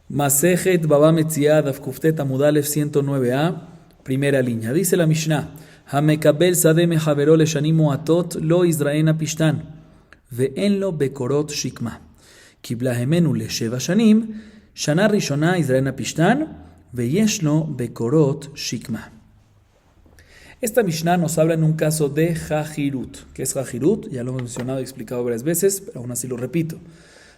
Masejet Baba Metziah Daf Kuftet Amud Aleph 109a, primera línea. Dice la Mishnah: Hamekabel Sadeh Mehavero Leshanim Moatot Lo Izraena Pishtan Ve'en lo Bekorot Shikma Kiblahemenu Lesheva Shanim Shana Rishona Izraena Pishtan Ve'yesh lo Bekorot Shikma. Esta Mishnah nos habla en un caso de Jajirut. ¿Qué es Jajirut? Ya lo hemos mencionado y explicado varias veces, pero aún así lo repito.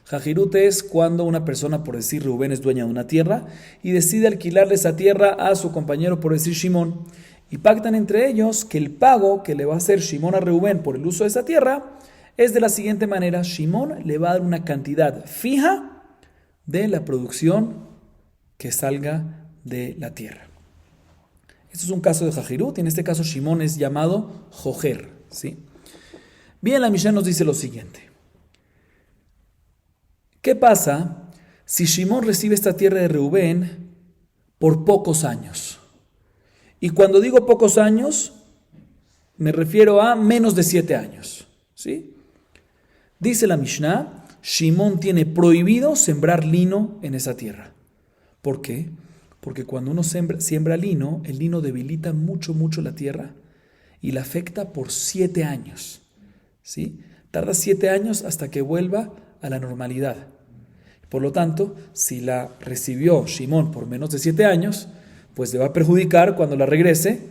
Jajirut es cuando una persona, por decir Reubén, es dueña de una tierra y decide alquilarle esa tierra a su compañero, por decir Shimón, y pactan entre ellos que el pago que le va a hacer Shimón a Reubén por el uso de esa tierra es de la siguiente manera: Shimón le va a dar una cantidad fija de la producción que salga de la tierra. Esto es un caso de Jajirut, y en este caso Shimón es llamado Jojer, ¿sí? Bien, la Mishnah nos dice lo siguiente: ¿qué pasa si Shimón recibe esta tierra de Reubén por pocos años? Y cuando digo pocos años, me refiero a menos de 7 años, ¿sí? Dice la Mishnah, Shimón tiene prohibido sembrar lino en esa tierra. ¿Por qué? Porque cuando uno siembra lino, el lino debilita mucho la tierra y la afecta por 7 años, ¿sí? Tarda 7 años hasta que vuelva a la normalidad. Por lo tanto, si la recibió Shimón por menos de 7 años, pues le va a perjudicar cuando la regrese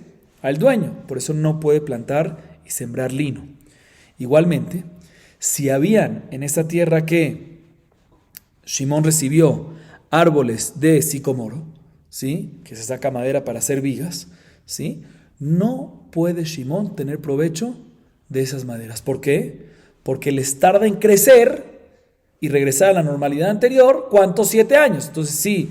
al dueño. Por eso no puede plantar y sembrar lino. Igualmente, si habían en esa tierra que Shimón recibió árboles de sicomoro, ¿sí?, que se saca madera para hacer vigas, ¿sí?, no puede Shimón tener provecho de esas maderas. ¿Por qué? Porque les tarda en crecer y regresar a la normalidad anterior. ¿Cuántos? 7 años. Entonces, si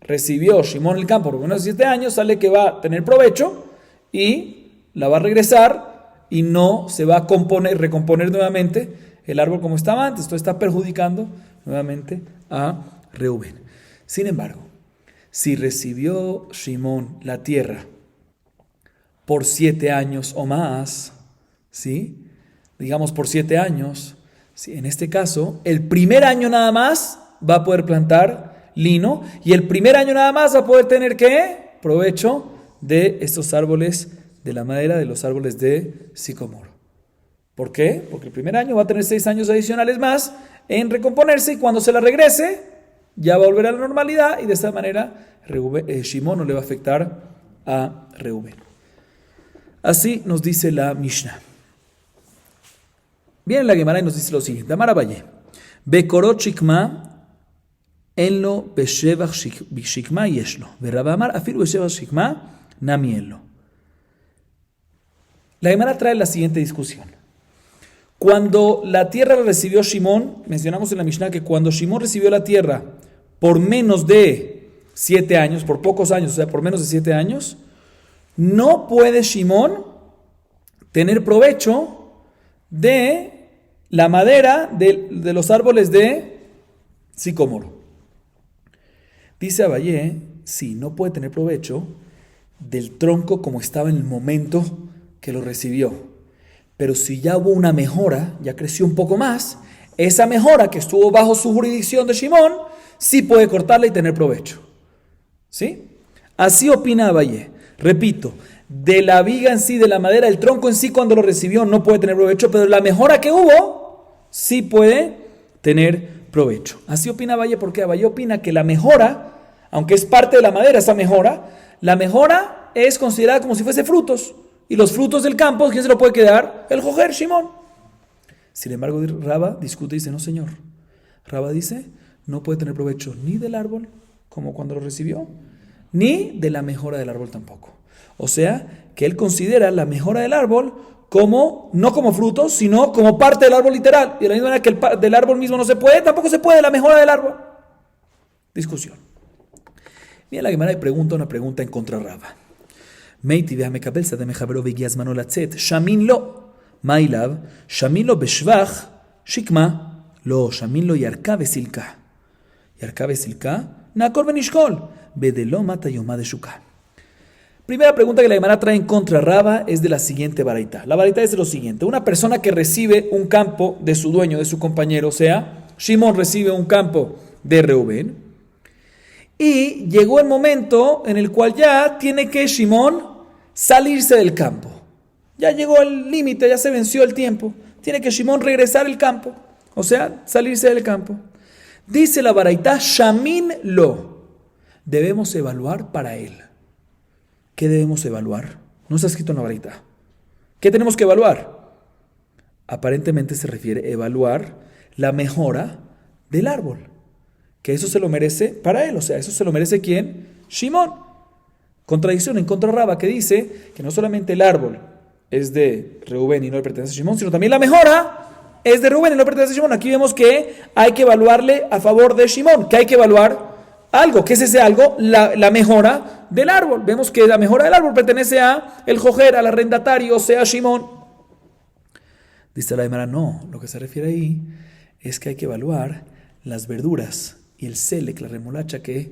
recibió Shimón el campo por menos de 7 años, sale que va a tener provecho y la va a regresar y no se va a recomponer nuevamente el árbol como estaba antes. Esto está perjudicando nuevamente a Reubén. Sin embargo, si recibió Shimón la tierra por 7 años o más, ¿sí?, digamos por 7 años, ¿sí?, en este caso, el primer año nada más va a poder plantar lino y el primer año nada más va a poder tener, ¿qué?, provecho de estos árboles de la madera de los árboles de sicomoro. ¿Por qué? Porque el primer año va a tener 6 años adicionales más en recomponerse y cuando se la regrese ya va a volver a la normalidad y de esta manera Shimón no le va a afectar a Reubén. Así nos dice la Mishnah. Viene la Gemara y nos dice lo siguiente: Amar Abaye, Bekorot Shikma enlo beshevach shikma yeshlo, Rabba Amar afilu beshevach shikma nami enlo. La Gemara trae la siguiente discusión. Cuando la tierra la recibió Shimón, mencionamos en la Mishnah que cuando Shimón recibió la tierra por menos de 7 años, por pocos años, o sea, por menos de 7 años, no puede Shimón tener provecho de la madera de los árboles de sicomoro. Dice Abaye, sí, no puede tener provecho del tronco como estaba en el momento que lo recibió. Pero si ya hubo una mejora, ya creció un poco más, esa mejora que estuvo bajo su jurisdicción de Shimón, sí puede cortarla y tener provecho. ¿Sí? Así opina Abaye. Repito, de la viga en sí, de la madera, el tronco en sí cuando lo recibió no puede tener provecho, pero la mejora que hubo sí puede tener provecho. Así opina Abaye, porque Abaye opina que la mejora, aunque es parte de la madera esa mejora, la mejora es considerada como si fuese frutos. Y los frutos del campo, ¿quién se lo puede quedar? El Jojer, Shimón. Sin embargo, Rabba discute y dice, no señor. Rabba dice, no puede tener provecho ni del árbol, como cuando lo recibió, ni de la mejora del árbol tampoco. O sea, que él considera la mejora del árbol como, no como frutos, sino como parte del árbol literal. Y de la misma manera que del árbol mismo no se puede, tampoco se puede la mejora del árbol. Discusión. Viene la Gemara y pregunta una pregunta en contra de Rabba. Meiti ve'amekabel sadeh mechavero ve'giaz mano latzet, shamin lo, ma'ilav, shamin lo beshvach, shikma, lo, shamin lo yarka ve'silka. Yarka ve'silka, nakor benishkol, bedelo mata yomá de shuka. Primera pregunta que la Gemara trae en contra Rabba es de la siguiente baraita. La baraita es de lo siguiente: una persona que recibe un campo de su dueño, de su compañero, o sea, Shimón recibe un campo de Reubén, Y llegó el momento en el cual ya tiene que Shimón salirse del campo. Ya llegó el límite, ya se venció el tiempo. Tiene que Shimón regresar al campo, o sea, salirse del campo. Dice la baraitá, Shamin lo. Debemos evaluar para él. ¿Qué debemos evaluar? No está escrito en la baraitá. ¿Qué tenemos que evaluar? Aparentemente se refiere a evaluar la mejora del árbol. Que eso se lo merece para él, o sea, eso se lo merece ¿quién? Shimón. Contradicción en contra de Raba, que dice que no solamente el árbol es de Reubén y no le pertenece a Shimón, sino también la mejora es de Reubén y no le pertenece a Shimón. Aquí vemos que hay que evaluarle a favor de Shimón, que hay que evaluar algo. ¿Qué es ese algo? La mejora del árbol. Vemos que la mejora del árbol pertenece a el jojer, al arrendatario, o sea, a Shimón. Dice la Gemara, no, lo que se refiere ahí es que hay que evaluar las verduras y el selec, la remolacha que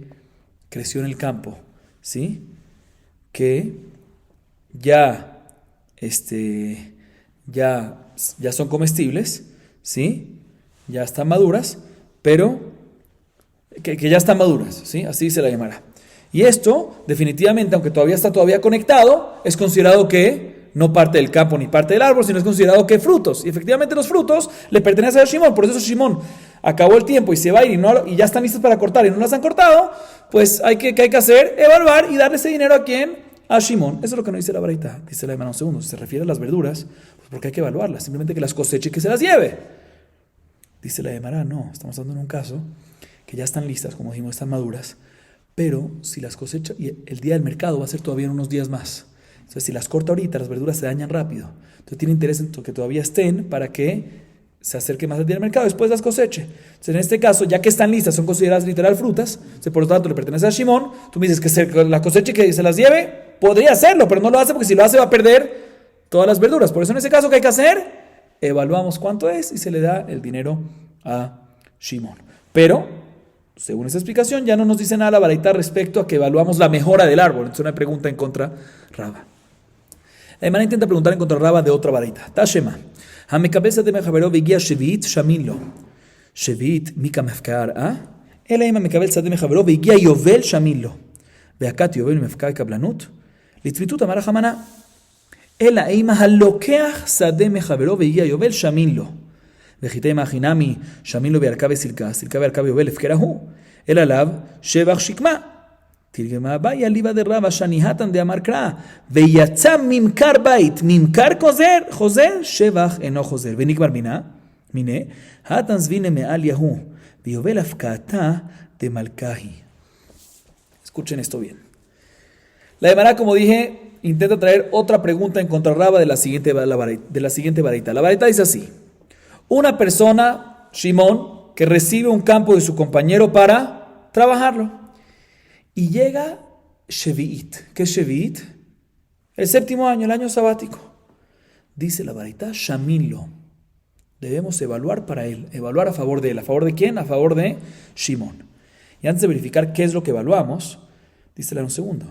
creció en el campo, ¿sí? Que ya son comestibles, ¿sí? Ya están maduras, pero que ya están maduras, ¿sí? Así se la llamará. Y esto, definitivamente, aunque todavía está conectado, es considerado que no parte del campo ni parte del árbol, sino es considerado que frutos. Y efectivamente los frutos le pertenecen a Shimón, por eso Shimón acabó el tiempo y se va a ir y ya están listos para cortar y no las han cortado, pues ¿qué hay que hacer? Evaluar y darle ese dinero ¿a quién? A Shimón. Eso es lo que no dice la baraitá. Dice la Gemara un segundo. Si se refiere a las verduras, pues porque hay que evaluarlas. Simplemente que las coseche y que se las lleve. Dice la Gemara, no. Estamos dando en un caso que ya están listas, como dijimos, están maduras. Pero si las cosecha, y el día del mercado va a ser todavía en unos días más. Entonces, si las corta ahorita, las verduras se dañan rápido. Entonces, tiene interés en que todavía estén para que se acerque más al día del mercado, después las coseche. Entonces, en este caso, ya que están listas, son consideradas literal frutas, por lo tanto le pertenece a Shimón, tú me dices que la coseche y que se las lleve, podría hacerlo, pero no lo hace porque si lo hace va a perder todas las verduras. Por eso en ese caso, ¿qué hay que hacer? Evaluamos cuánto es y se le da el dinero a Shimón. Pero, según esa explicación, ya no nos dice nada la baraitá respecto a que evaluamos la mejora del árbol. Entonces, una pregunta en contra Raba. La hermana intenta preguntar en contra Raba de otra baraitá. Tashema. המקבל שדה מחברו והגיע שביעית, שמין לו. שביעית, מי כמפקר, אלא אם המקבל שדה מחברו והגיע יובל, שמין לו. והכת יובל ממפקר קבלנות, לצמיתות אמר החמנה. אלא אם הלוקח שדה מחברו והגיע יובל, שמין לו. וחיטי מאחינמי, שמין לו בערכה וסילקה, סילקה בערכה ויובל, הפקרה הוא. אלא עליו שבח שקמה. תרגמה הבאי אליבא דרבא שניהתן דאמר קרא ויצא ממכר בית ממכר חוזר שבח אינו חוזר ונגמר מינה התן זבינה מעל יהוא ויובל הפקעתה דמלכהי. Escuchen esto bien. La Gemara, como dije, intenta traer otra pregunta en contra Raba de la siguiente baraita. La baraita dice así: una persona, Shimón, que recibe un campo de su compañero para trabajarlo. Y llega Shevi'it. ¿Qué es Shevi'it? El séptimo año, el año sabático. Dice la baraitá, Shaminlo. Debemos evaluar para él. Evaluar a favor de él. ¿A favor de quién? A favor de Shimón. Y antes de verificar qué es lo que evaluamos, dísela un segundo.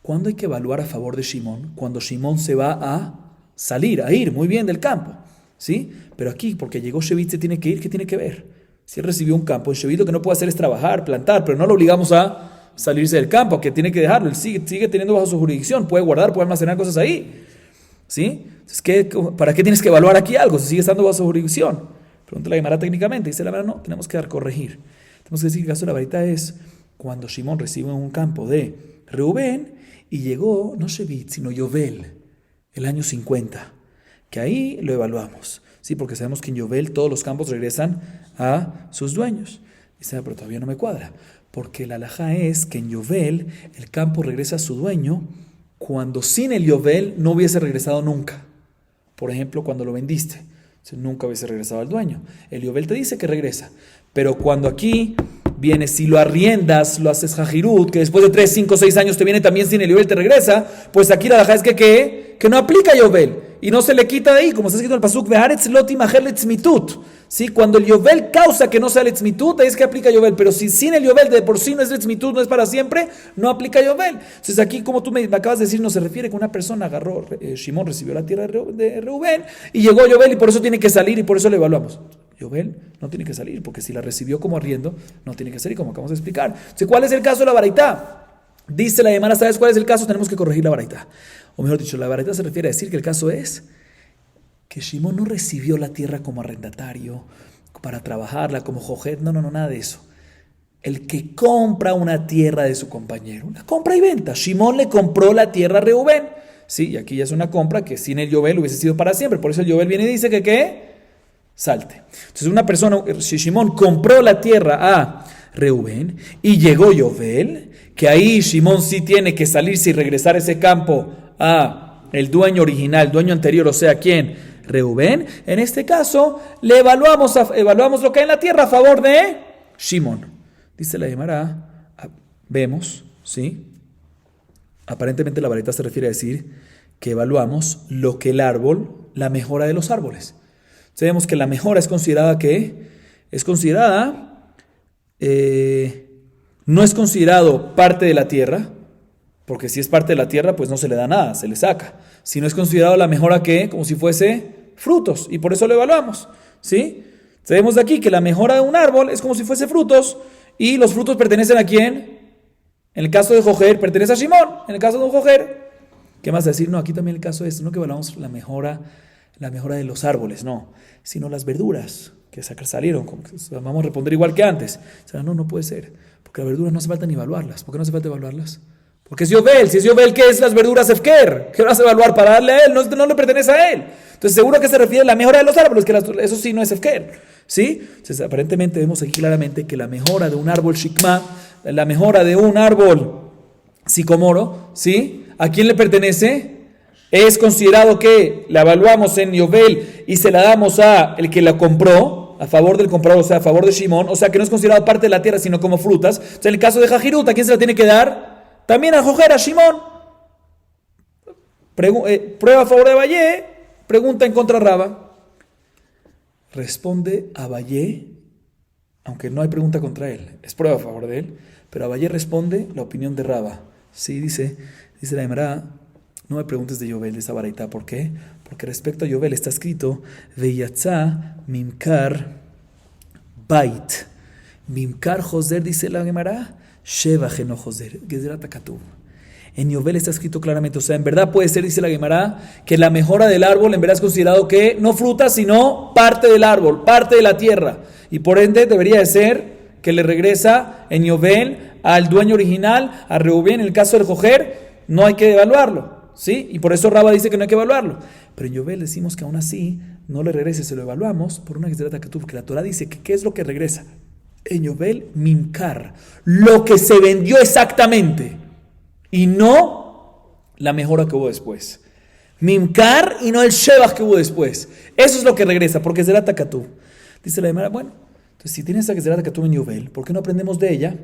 ¿Cuándo hay que evaluar a favor de Shimón? Cuando Shimón se va a salir, a ir muy bien del campo. ¿Sí? Pero aquí, porque llegó Shevi'it, se tiene que ir. ¿Qué tiene que ver? Si él recibió un campo, el Shevi'it lo que no puede hacer es trabajar, plantar, pero no lo obligamos a salirse del campo, que tiene que dejarlo. Él sigue teniendo bajo su jurisdicción, puede guardar, puede almacenar cosas ahí. ¿Sí? Entonces, ¿para qué tienes que evaluar aquí algo si sigue estando bajo su jurisdicción? Pregunta la Gemara técnicamente. Dice la Gemara, no, tenemos que corregir. Tenemos que decir que el caso de la varita es cuando Shimón recibe un campo de Reubén y llegó, no Shevi'it, sino Yovel, el año 50, que ahí lo evaluamos. Sí, porque sabemos que en Yovel todos los campos regresan a sus dueños. Dice, pero todavía no me cuadra. Porque la halajá es que en Yovel el campo regresa a su dueño cuando sin el Yovel no hubiese regresado nunca. Por ejemplo, cuando lo vendiste, nunca hubiese regresado al dueño. El Yovel te dice que regresa. Pero cuando aquí viene, si lo arriendas, lo haces jajirut, que después de 3, 5, 6 años te viene también sin el Yovel, te regresa, pues aquí la halajá es que no aplica Yovel. Y no se le quita de ahí, como está escrito en el pasuk, Ve'aretz lo timajer letzmitut. ¿Sí? Cuando el Yovel causa que no sea letzmitut, ahí es que aplica Yovel. Pero si sin el Yovel de por sí no es letzmitut, no es para siempre, no aplica Yovel. Entonces aquí, como tú me acabas de decir, no se refiere que una persona agarró, Shimón recibió la tierra de Reubén y llegó Yovel y por eso tiene que salir y por eso le evaluamos. Yovel no tiene que salir, porque si la recibió como arriendo, no tiene que salir, como acabamos de explicar. Entonces, ¿cuál es el caso de la baraitá? Dice la Gemara, ¿sabes cuál es el caso? Tenemos que corregir la baraitá. O mejor dicho, la baraitá se refiere a decir que el caso es que Shimón no recibió la tierra como arrendatario, para trabajarla, como jojet, no, nada de eso. El que compra una tierra de su compañero, la compra y venta. Shimón le compró la tierra a Reubén. Sí, y aquí ya es una compra que sin el Yovel hubiese sido para siempre. Por eso el Yovel viene y dice que ¿qué? Salte. Entonces una persona, si Shimón compró la tierra a Reubén y llegó Yovel, que ahí Shimón sí tiene que salirse y regresar ese campo a el dueño original, dueño anterior, o sea, ¿quién? Reubén. En este caso, le evaluamos lo que hay en la tierra a favor de Shimón. Dice la Gemara, vemos, ¿sí? Aparentemente la varita se refiere a decir que evaluamos lo que el árbol, la mejora de los árboles. Sabemos que la mejora es considerada ¿qué? Es considerada, no es considerado parte de la tierra, porque si es parte de la tierra, pues no se le da nada, se le saca. Si no es considerado la mejora ¿qué? Como si fuese frutos, y por eso lo evaluamos, ¿sí? Sabemos de aquí que la mejora de un árbol es como si fuese frutos, y los frutos pertenecen ¿a quién? En el caso de Jojer, pertenece a Shimón. En el caso de un Jojer, ¿qué más decir? No, aquí también el caso es, no que evaluamos la mejora de los árboles, no, sino las verduras que salieron, vamos a responder igual que antes. O sea, no puede ser, porque las verduras no hace falta ni evaluarlas. ¿Por qué no hace falta evaluarlas? Porque es Yovel, si es Yovel, ¿qué es las verduras Efker? ¿Qué vas a evaluar para darle a él? No le pertenece a él. Entonces seguro que se refiere a la mejora de los árboles, que eso sí no es Efker, ¿sí? Entonces aparentemente vemos aquí claramente que la mejora de un árbol Shikma, la mejora de un árbol sicomoro, ¿sí? ¿A quién le pertenece? Es considerado que la evaluamos en Yovel y se la damos a el que la compró, a favor del comprador, o sea, a favor de Shimón, o sea, que no es considerado parte de la tierra, sino como frutas. O sea, en el caso de Jajirut, ¿a quién se la tiene que dar? También a Jojer, a Shimón. Prueba a favor de Abayé, pregunta en contra de Raba. Responde Abayé, aunque no hay pregunta contra él, es prueba a favor de él, pero Abayé responde la opinión de Raba. Sí, dice la Gemara, no me preguntes de Yovel, de esa baraita. ¿Por qué? Porque respecto a Yovel está escrito Veyatza Mimkar Bait. Mimkar Joser, dice la Gemara, Sheva Geno Joser, Gezerat Akatuv. En Yovel está escrito claramente, o sea, en verdad puede ser, dice la Gemara, que la mejora del árbol en verdad es considerado que no fruta, sino parte del árbol, parte de la tierra. Y por ende debería de ser que le regresa en Yovel al dueño original, a Reubén. En el caso del Jojer, no hay que evaluarlo, ¿sí? Y por eso Raba dice que no hay que evaluarlo. Pero en Yovel decimos que aún así no le regrese, se lo evaluamos por una Gezerat Akatuv, porque la Torah dice que ¿qué es lo que regresa? En Yovel, Mimkar, lo que se vendió exactamente, y no la mejora que hubo después. Mimkar y no el Shebach que hubo después. Eso es lo que regresa, porque es de la Takatú. Dice la Gemara, bueno, entonces si tienes esa que es de la Takatú en Yovel, ¿por qué no aprendemos de ella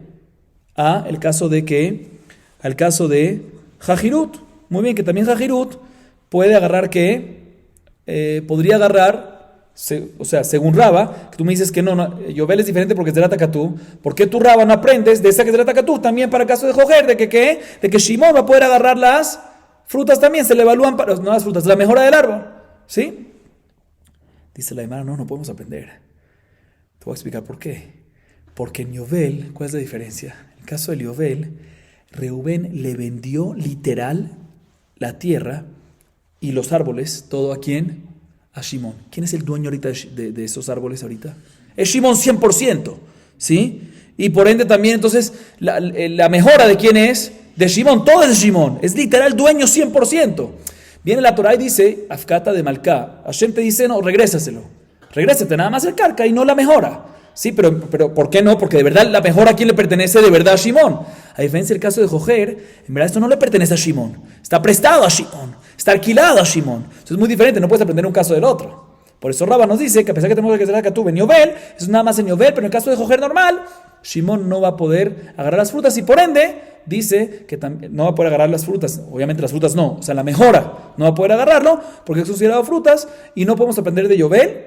al caso de Jajirut? Muy bien, que también Jajirut puede agarrar podría agarrar. O sea, según Raba, que tú me dices que no, Yovel es diferente porque es de la Takatú. ¿Por qué tú, Raba, no aprendes de esa que es de la Takatú? También para el caso de Jojer, de que Shimón va a poder agarrar las frutas también, se le evalúan para, no las frutas, la mejora del árbol, ¿sí? Dice la Gemara, no podemos aprender. Te voy a explicar por qué. Porque en Yovel, ¿cuál es la diferencia? En el caso de Yovel, Reubén le vendió literal la tierra y los árboles, todo a quién? A Shimón. ¿Quién es el dueño ahorita de esos árboles ahorita? Es Shimón 100%, ¿sí? Y por ende también, entonces, la mejora de quién es? De Shimón, todo es de Shimón. Es literal dueño 100%. Viene la Torah y dice, Afkata de Malká. Hashem te dice, no, regrésaselo. Regrésate nada más el carca y no la mejora. Sí, pero ¿por qué no? Porque de verdad la mejora a quién le pertenece de verdad a Shimón. A diferencia del caso de Jojer, en verdad esto no le pertenece a Shimón. Está prestado a Shimón. Está alquilado a Shimón. Eso es muy diferente, no puedes aprender un caso del otro. Por eso Raba nos dice que a pesar que tenemos que hacer Katub en Yovel, eso es nada más en Yovel, pero en el caso de Jojer normal, Shimón no va a poder agarrar las frutas y por ende dice que no va a poder agarrar las frutas. Obviamente las frutas no, o sea, la mejora no va a poder agarrarlo porque es considerado frutas y no podemos aprender de Yovel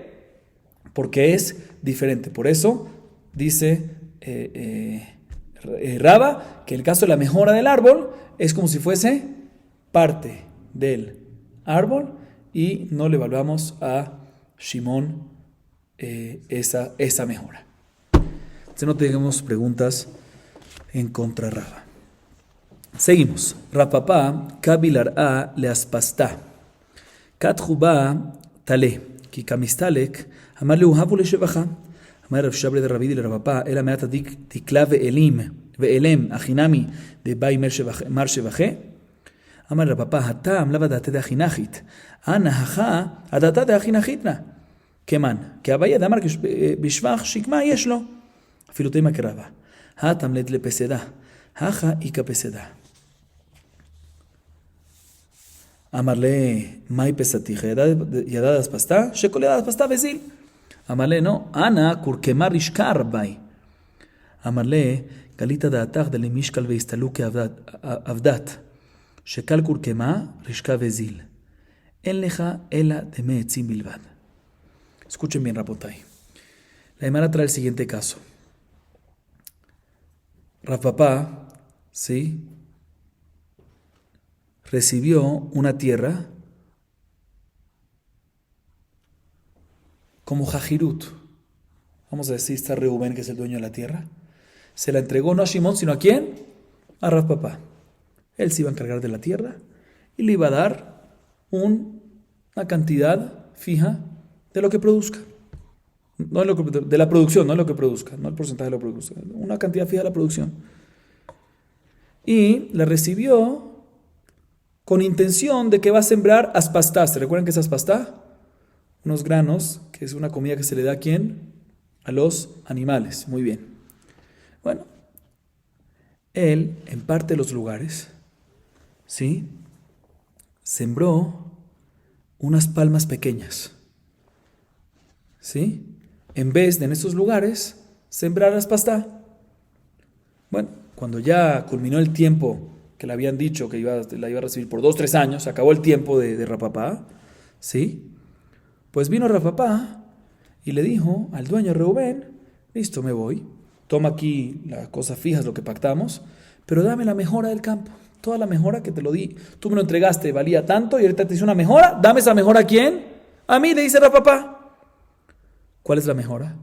porque es diferente. Por eso dice Raba que el caso de la mejora del árbol es como si fuese parte del árbol y no le evaluamos a Shimón esa mejora. Entonces no tenemos preguntas en contra de Rava. Seguimos. Rav Papa, Kabilar A le aspasta. Katjuba tale. Ki kamistalek. Amar le uhavu le shevacha. Amar Rav Shabre de Rabidi le Rav Papa. Ela meata tikla ve'elem. Achinami de bai mar shevache. Amar Rav Papa. Hatam lava date de achinachit. Ana hacha adata de achinachitna. Keman. Que abaya damar que bishvach shikma yeshlo. אפילו תימא כרבה. התמלד לפסדה, הכה איכה פסדה. אמר לי, מהי פסתיך? ידע אספסתה? שכל ידע אספסתה וזיל. אמר לי, נו, אנא קורקמה רשקה רבי. אמר לי, גלית דעתך דלי משקל והסתלו כעבדת. שקל קורקמה, רשקה וזיל. אין לך אלא דמי עצים בלבד. Escuchen bien, Rabotay. La Gemara trae el siguiente caso. Rav Papa, ¿sí?, recibió una tierra como Jajirut. Vamos a decir, está Reubén, que es el dueño de la tierra. Se la entregó no a Shimón, sino ¿a quién? A Rav Papa. Él se iba a encargar de la tierra y le iba a dar una cantidad fija de lo que produzca. No de la producción, no lo que produzca, no el porcentaje de la producción, una cantidad fija de la producción. Y la recibió con intención de que va a sembrar aspastá. ¿Se recuerdan qué es aspastá? Unos granos, que es una comida que se le da ¿a quién? A los animales. Muy bien. Bueno, él, en parte de los lugares, ¿sí?, sembró unas palmas pequeñas. ¿Sí? En vez de en estos lugares sembrar aspastá. Bueno, cuando ya culminó el tiempo que le habían dicho que la iba a recibir por 2-3 años, acabó el tiempo de Rav Papa, ¿sí?, pues vino Rav Papa y le dijo al dueño Reubén, listo, me voy, toma aquí las cosas fijas, lo que pactamos, pero dame la mejora del campo, toda la mejora que te lo di, tú me lo entregaste, valía tanto y ahorita te hice una mejora, dame esa mejora. ¿A quién? A mí, le dice Rav Papa. ¿Cuál es la mejora?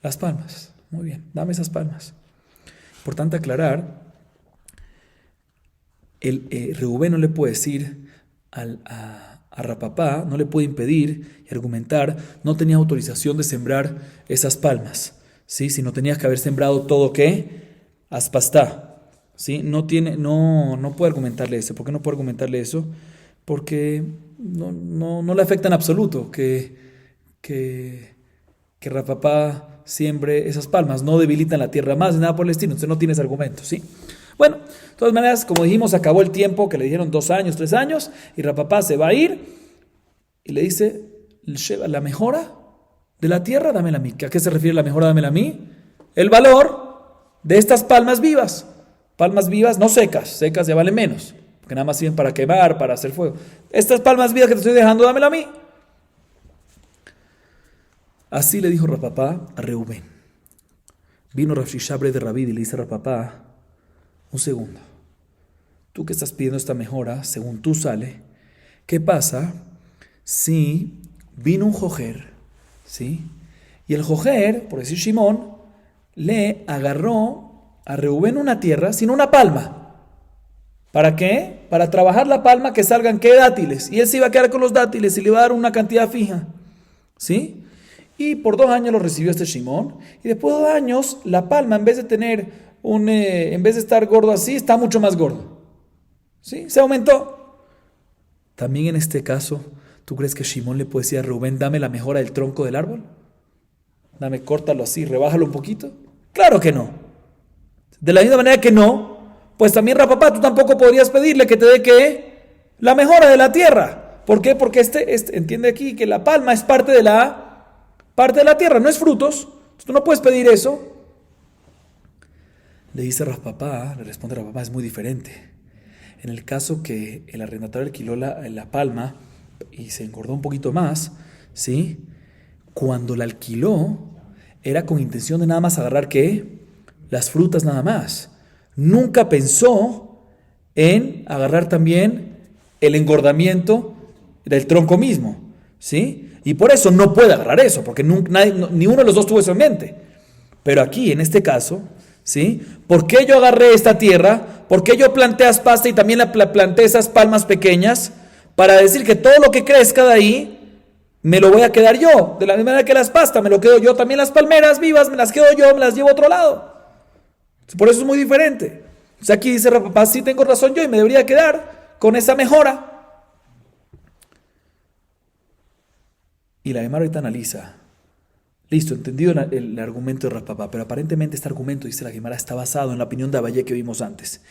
Las palmas. Muy bien, dame esas palmas. Importante aclarar, Reubén no le puede decir a Rav Papa, no le puede impedir y argumentar, no tenía autorización de sembrar esas palmas, ¿sí? Si no tenías que haber sembrado todo, ¿qué? Aspastá, ¿sí? No puede argumentarle eso. ¿Por qué no puede argumentarle eso? Porque no le afecta en absoluto que Rav Papa siembre esas palmas, no debilitan la tierra más, ni nada por el estilo. Entonces no tienes argumentos, ¿sí? Bueno, de todas maneras, como dijimos, acabó el tiempo que le dijeron 2 años, 3 años, y Rav Papa se va a ir y le dice, la mejora de la tierra, dámela a mí. ¿A qué se refiere la mejora, dámela a mí? El valor de estas palmas vivas no secas, secas ya valen menos, porque nada más sirven para quemar, para hacer fuego. Estas palmas vivas que te estoy dejando, dámela a mí. Así le dijo Rav Papa a Reubén. Vino Rav Shabre de Rabidi y le dice a Rav Papa, un segundo, tú que estás pidiendo esta mejora, según tú sale, ¿qué pasa si vino un jojer, ¿sí?, y el jojer, por decir Shimón, le agarró a Reubén una tierra sin una palma? ¿Para qué? Para trabajar la palma, que salgan ¿qué? Dátiles, y él se iba a quedar con los dátiles y le iba a dar una cantidad fija, ¿sí? Y por 2 años lo recibió este Shimón. Y después de 2 años, la palma, en vez de tener en vez de estar gordo así, está mucho más gordo. ¿Sí? Se aumentó. También en este caso, ¿tú crees que Shimón le puede decir a Reubén, dame la mejora del tronco del árbol? Dame, córtalo así, rebájalo un poquito. Claro que no. De la misma manera que no, pues también Rav Papa, tú tampoco podrías pedirle que te dé ¿qué? La mejora de la tierra. ¿Por qué? Porque entiende aquí que la palma es parte de la tierra, no es frutos. Tú no puedes pedir eso. Le dice Rav Papa, le responde Rav Papa, es muy diferente. En el caso que el arrendatario alquiló la palma y se engordó un poquito más, ¿sí?, cuando la alquiló era con intención de nada más agarrar ¿qué? Las frutas nada más. Nunca pensó en agarrar también el engordamiento del tronco mismo, ¿sí? Y por eso no puede agarrar eso, porque ni uno de los dos tuvo eso en mente. Pero aquí, en este caso, ¿sí? ¿Por qué yo agarré esta tierra? ¿Por qué yo planté aspasta y también la planté esas palmas pequeñas? Para decir que todo lo que crezca de ahí me lo voy a quedar yo. De la misma manera que la aspasta me lo quedo yo. También las palmeras vivas me las quedo yo, me las llevo a otro lado. Por eso es muy diferente. O sea, aquí dice papá, sí tengo razón yo y me debería quedar con esa mejora. Y la Gemara ahorita analiza. Listo, entendido el argumento de Rapapá, pero aparentemente este argumento, dice la Gemara, está basado en la opinión de Abayé que vimos antes.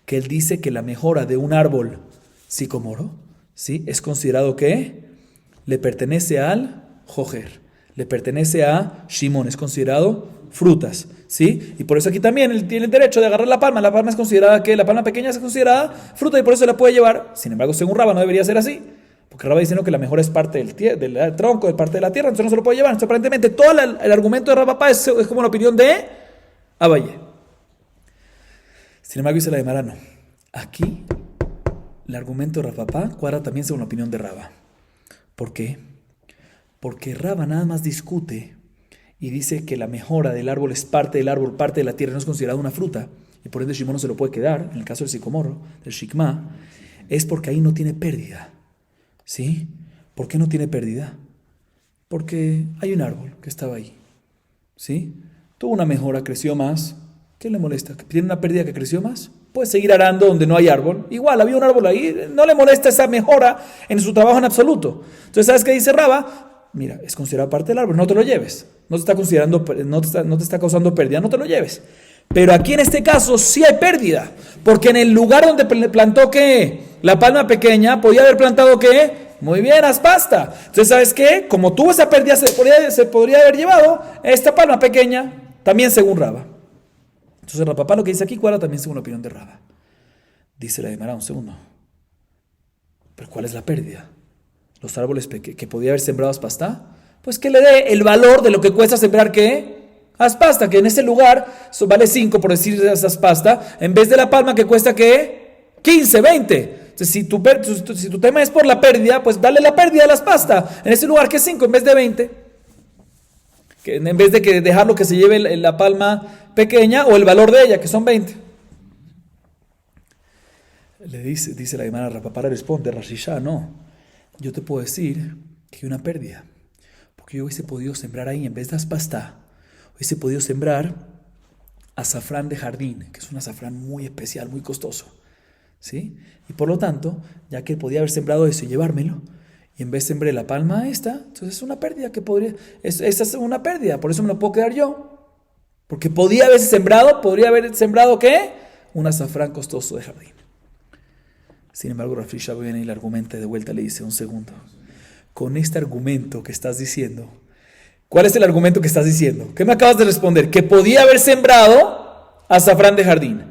Que él dice que la mejora de un árbol sicomoro, ¿sí? Es considerado que le pertenece al Jojer, le pertenece a Shimón, es considerado frutas, ¿sí? Y por eso aquí también él tiene el derecho de agarrar la palma es considerada que la palma pequeña es considerada fruta y por eso la puede llevar. Sin embargo, según Rabba no debería ser así, porque Rabba diciendo que la mejor es parte del tronco, de parte de la tierra, entonces no se lo puede llevar. Entonces aparentemente todo el argumento de Rabba es como la opinión de Abayé. Sin embargo, dice la de Marano, aquí el argumento de Rabba cuadra también según la opinión de Rabba. ¿Por qué? Porque Rabba nada más discute y dice que la mejora del árbol es parte del árbol, parte de la tierra, no es considerada una fruta, y por ende Shimón no se lo puede quedar, en el caso del sicomoro, del shikma, es porque ahí no tiene pérdida. ¿Sí? ¿Por qué no tiene pérdida? Porque hay un árbol que estaba ahí. ¿Sí? Tuvo una mejora, creció más. ¿Qué le molesta? ¿Tiene una pérdida que creció más? Puede seguir arando donde no hay árbol. Igual, había un árbol ahí, no le molesta esa mejora en su trabajo en absoluto. Entonces, ¿sabes qué dice Rabba? Mira, es considerado parte del árbol, no te lo lleves. No te está considerando, no te está causando pérdida, no te lo lleves. Pero aquí en este caso sí hay pérdida, porque en el lugar donde plantó ¿qué? La palma pequeña, podía haber plantado ¿qué? Muy bien, aspasta. Entonces, ¿sabes qué? Como tuvo esa pérdida, se podría haber llevado esta palma pequeña, también según Rabba. Entonces, Rapapá lo que dice aquí cuadra también según la opinión de Rabba. Dice la de Mara, un segundo. ¿Pero cuál es la pérdida? Los árboles que podía haber sembrado aspasta, pues que le dé el valor de lo que cuesta sembrar ¿qué? Aspasta, que en ese lugar vale 5 por decir esa aspasta, en vez de la palma que cuesta ¿qué? 15, 20. Entonces, si tu tema es por la pérdida, pues dale la pérdida a la aspasta. En ese lugar que es 5 en vez de 20. Que en vez de que dejarlo que se lleve la palma pequeña o el valor de ella, que son 20. Le dice la hermana Rapapá, responde, Rashishá, no. Yo te puedo decir que hay una pérdida. Porque yo hubiese podido sembrar ahí, en vez de aspasta, hubiese podido sembrar azafrán de jardín, que es un azafrán muy especial, muy costoso. ¿Sí? Y por lo tanto, ya que podía haber sembrado eso y llevármelo, y en vez sembré la palma esta, entonces es una pérdida que podría, esa es una pérdida, por eso me lo puedo quedar yo. Porque podría haber sembrado ¿qué? Un azafrán costoso de jardín. Sin embargo, Rav Shisha viene y le argumenta de vuelta, le dice, un segundo, con este argumento que estás diciendo, ¿cuál es el argumento que estás diciendo? ¿Qué me acabas de responder? Que podía haber sembrado azafrán de jardín.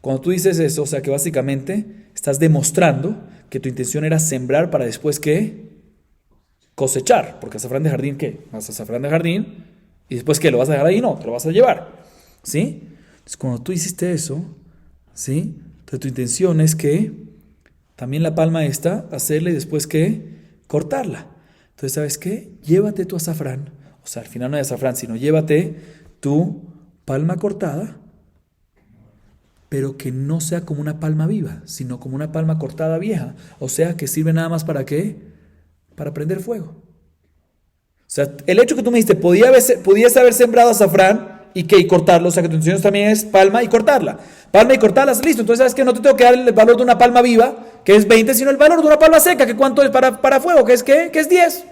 Cuando tú dices eso, o sea que básicamente estás demostrando que tu intención era sembrar para después ¿qué? Cosechar. Porque azafrán de jardín, ¿qué? Vas a azafrán de jardín y después ¿qué? ¿Lo vas a dejar ahí? No, te lo vas a llevar. ¿Sí? Entonces cuando tú hiciste eso, ¿sí? Entonces tu intención es que también la palma esta, hacerla y después ¿qué? Cortarla. Entonces, ¿sabes qué? Llévate tu azafrán. O sea, al final no hay azafrán, sino llévate tu palma cortada, pero que no sea como una palma viva, sino como una palma cortada vieja. O sea, que sirve nada más para ¿qué? Para prender fuego. O sea, el hecho que tú me dijiste, podías haber sembrado azafrán y cortarlo, o sea, que tu intención también es palma y cortarla. Palma y cortarla, listo. Entonces, ¿sabes qué? No te tengo que dar el valor de una palma viva, que es 20, sino el valor de una palma seca, que ¿cuánto es para fuego? Que es ¿qué? Que es 10.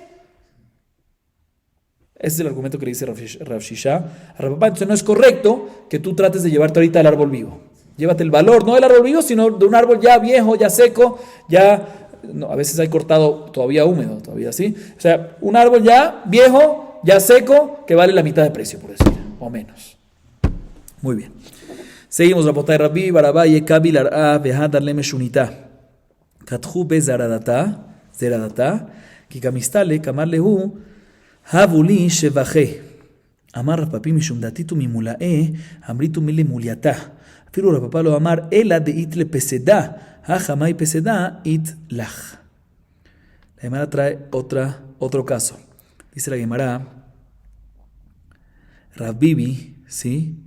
Ese es el argumento que le dice Rav Shisha a Rapapá. Entonces, no es correcto que tú trates de llevarte ahorita el árbol vivo. Llévate el valor, no del árbol vivo, sino de un árbol ya viejo, ya seco, ya, no, a veces hay cortado todavía húmedo, todavía ¿sí? O sea, un árbol ya viejo, ya seco, que vale la mitad de precio, por decir, o menos. Muy bien. Seguimos, Rapotay Rabbi, Barabaye, Kabil, Ar'a, Behadar, Leme, Shunita. Kathu, Be, Zeradata, Kikamistale, Kamar, Lehu, Havuli, Shevaje. Amar, Rapapi, Mishumdatitu, Mimulae, Amritu, Mile, Muliata. Firu Rapapá lo amar, Ela de itle peseda, Hajamay peseda, it lach. La hermana trae otro caso. Dice la Gemara, Rav Bibi, ¿sí?,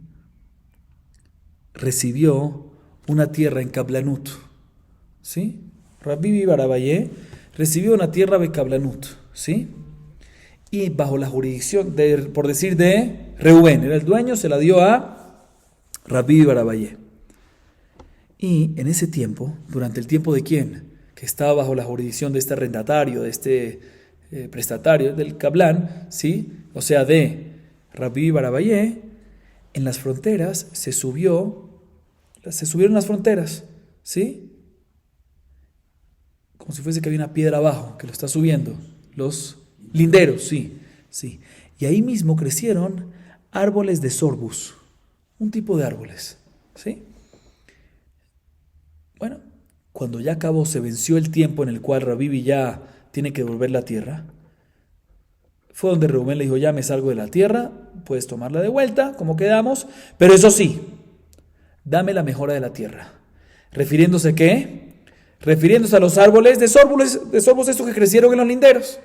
recibió una tierra en Kablanut, ¿sí? Rav Bibi Barabayé recibió una tierra de Kablanut, ¿sí? Y bajo la jurisdicción, por decir, de Reubén, era el dueño, se la dio a Rav Bibi Barabayé. Y en ese tiempo, durante el tiempo de quién, que estaba bajo la jurisdicción de este arrendatario, de este prestatario, del Kablán, ¿sí?, o sea, de Rav Bibi Barabayé, en las fronteras se subieron las fronteras, ¿sí?, como si fuese que había una piedra abajo que lo está subiendo, los linderos, sí. Y ahí mismo crecieron árboles de sorbus, un tipo de árboles, ¿sí? Bueno, cuando ya acabó, se venció el tiempo en el cual Rav Bibi ya tiene que devolver la tierra, fue donde Reubén le dijo, ya me salgo de la tierra, puedes tomarla de vuelta, como quedamos, pero eso sí, dame la mejora de la tierra. ¿Refiriéndose a qué? Refiriéndose a los árboles de sorbus estos que crecieron en los linderos,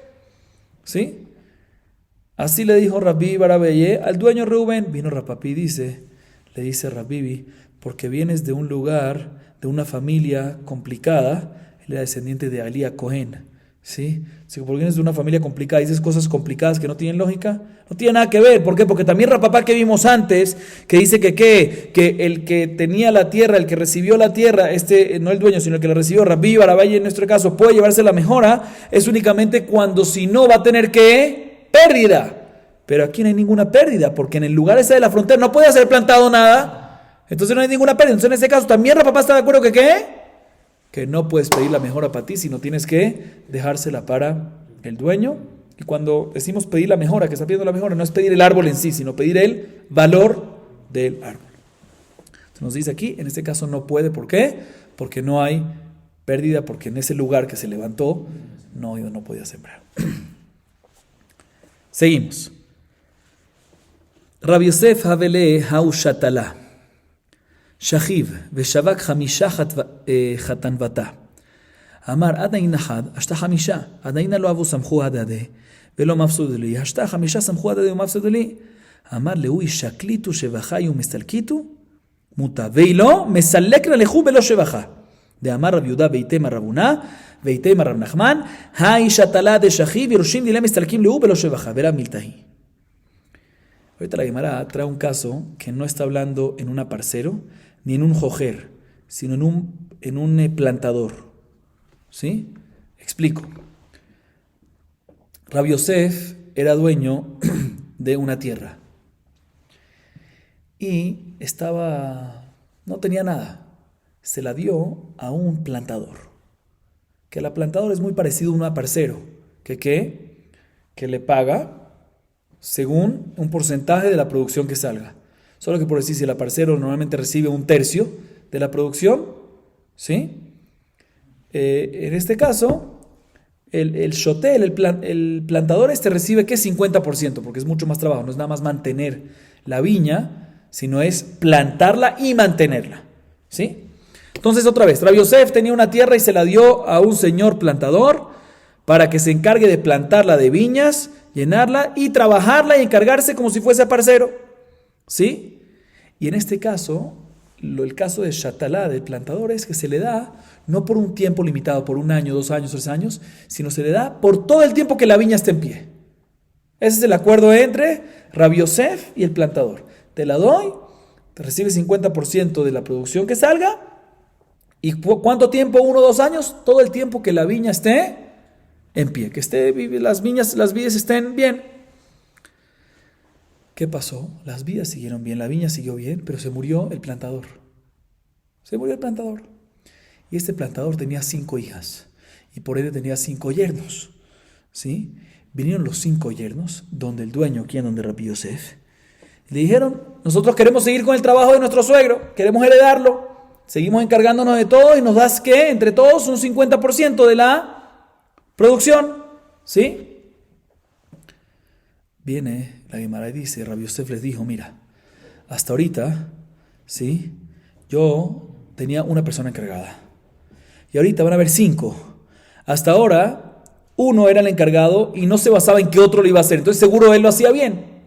¿sí? Así le dijo Rav Bibi Barabayé al dueño Reubén. Vino Rav Papi, le dice Rav Bibi, porque vienes de un lugar, de una familia complicada, él era descendiente de Alía Cohen, ¿sí? Si porque vienes de una familia complicada y dices cosas complicadas que no tienen lógica, no tiene nada que ver. ¿Por qué? Porque también Rav Papá que vimos antes, que dice que el que tenía la tierra, el que recibió la tierra, no el dueño, sino el que la recibió, Rav Bibi Barabayé en nuestro caso, puede llevarse la mejora, es únicamente cuando si no va a tener ¿qué? Pérdida. Pero aquí no hay ninguna pérdida, porque en el lugar ese de la frontera no puede ser plantado nada, entonces no hay ninguna pérdida. Entonces en este caso también Rav Papá está de acuerdo que ¿qué? Que no puedes pedir la mejora para ti, sino tienes que dejársela para el dueño. Y cuando decimos pedir la mejora, que está pidiendo la mejora, no es pedir el árbol en sí, sino pedir el valor del árbol. Se nos dice aquí, en este caso no puede. ¿Por qué? Porque no hay pérdida, porque en ese lugar que se levantó no podía sembrar. Seguimos. Rabbi Yosef Havele Haushatala Shachiv Veshavak Hamisha Chatanvata Amar Adain Ahad Ashta Hamisha Adaina lo avu samchu hadade Velo mafsud li Ashta Hamisha samchu hadade mafsud li Amar Leui Shaklitu Shevacha Mestalkitu Muta Veilo Mesalekna Lehu Velo Shevacha de Amar Rav Yehuda Beitema Rabuna Beitema Rav Nachman Haishatala de Shachiv Yerushim Dile Mestalkim Lehu Velo Shevacha Vera Miltahi. Ahorita la Gemara trae un caso que no está hablando en un aparcero ni en un jojer, sino en un plantador. ¿Sí? Explico. Rav Yosef era dueño de una tierra y no tenía nada. Se la dio a un plantador. Que el plantador es muy parecido a un aparcero. Que le paga según un porcentaje de la producción que salga. Solo que por decir, si el aparcero normalmente recibe 1/3 de la producción, ¿sí? En este caso, el shotel, el plantador recibe ¿qué? 50%, porque es mucho más trabajo. No es nada más mantener la viña, sino es plantarla y mantenerla, ¿sí? Entonces, otra vez, Rav Yosef tenía una tierra y se la dio a un señor plantador para que se encargue de plantarla de viñas, llenarla y trabajarla y encargarse como si fuese parcero, ¿sí? Y en este caso, el caso de Shatalá, del plantador, es que se le da no por un tiempo limitado, por 1 año, 2 años, 3 años, sino se le da por todo el tiempo que la viña esté en pie. Ese es el acuerdo entre Rav Yosef y el plantador. Te la doy, te recibes 50% de la producción que salga. ¿Y cuánto tiempo? 1 o 2 años. Todo el tiempo que la viña esté en pie, que las vides estén bien. ¿Qué pasó? Las vidas siguieron bien, la viña siguió bien, pero se murió el plantador. Y este plantador tenía 5 hijas y por ende tenía 5 yernos, ¿sí? Vinieron los 5 yernos donde el dueño, donde Rabbi Yosef, le dijeron: nosotros queremos seguir con el trabajo de nuestro suegro, queremos heredarlo, seguimos encargándonos de todo y nos das ¿qué? Entre todos un 50% de la producción, ¿sí? Viene la Gemara y dice, Rabbi Yosef les dijo: mira, hasta ahorita, ¿sí? Yo tenía una persona encargada y ahorita van a haber 5. Hasta ahora uno era el encargado y no se basaba en que otro lo iba a hacer. Entonces seguro él lo hacía bien.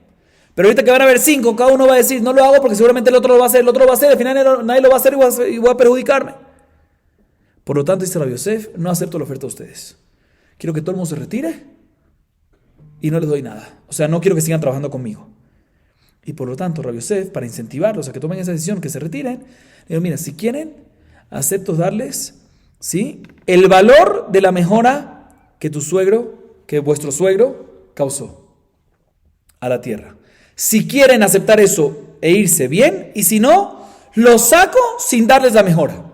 Pero ahorita que van a haber 5, cada uno va a decir, no lo hago porque seguramente el otro lo va a hacer, el otro lo va a hacer, al final nadie lo va a hacer y voy a perjudicarme. Por lo tanto, dice Rabbi Yosef, no acepto la oferta de ustedes. Quiero que todo el mundo se retire y no les doy nada. O sea, no quiero que sigan trabajando conmigo. Y por lo tanto, Rabbi Yosef, para incentivarlos a que tomen esa decisión, que se retiren, le digo, mira, si quieren, acepto darles, ¿sí?, el valor de la mejora que vuestro suegro causó a la tierra. Si quieren aceptar eso e irse bien, y si no, los saco sin darles la mejora.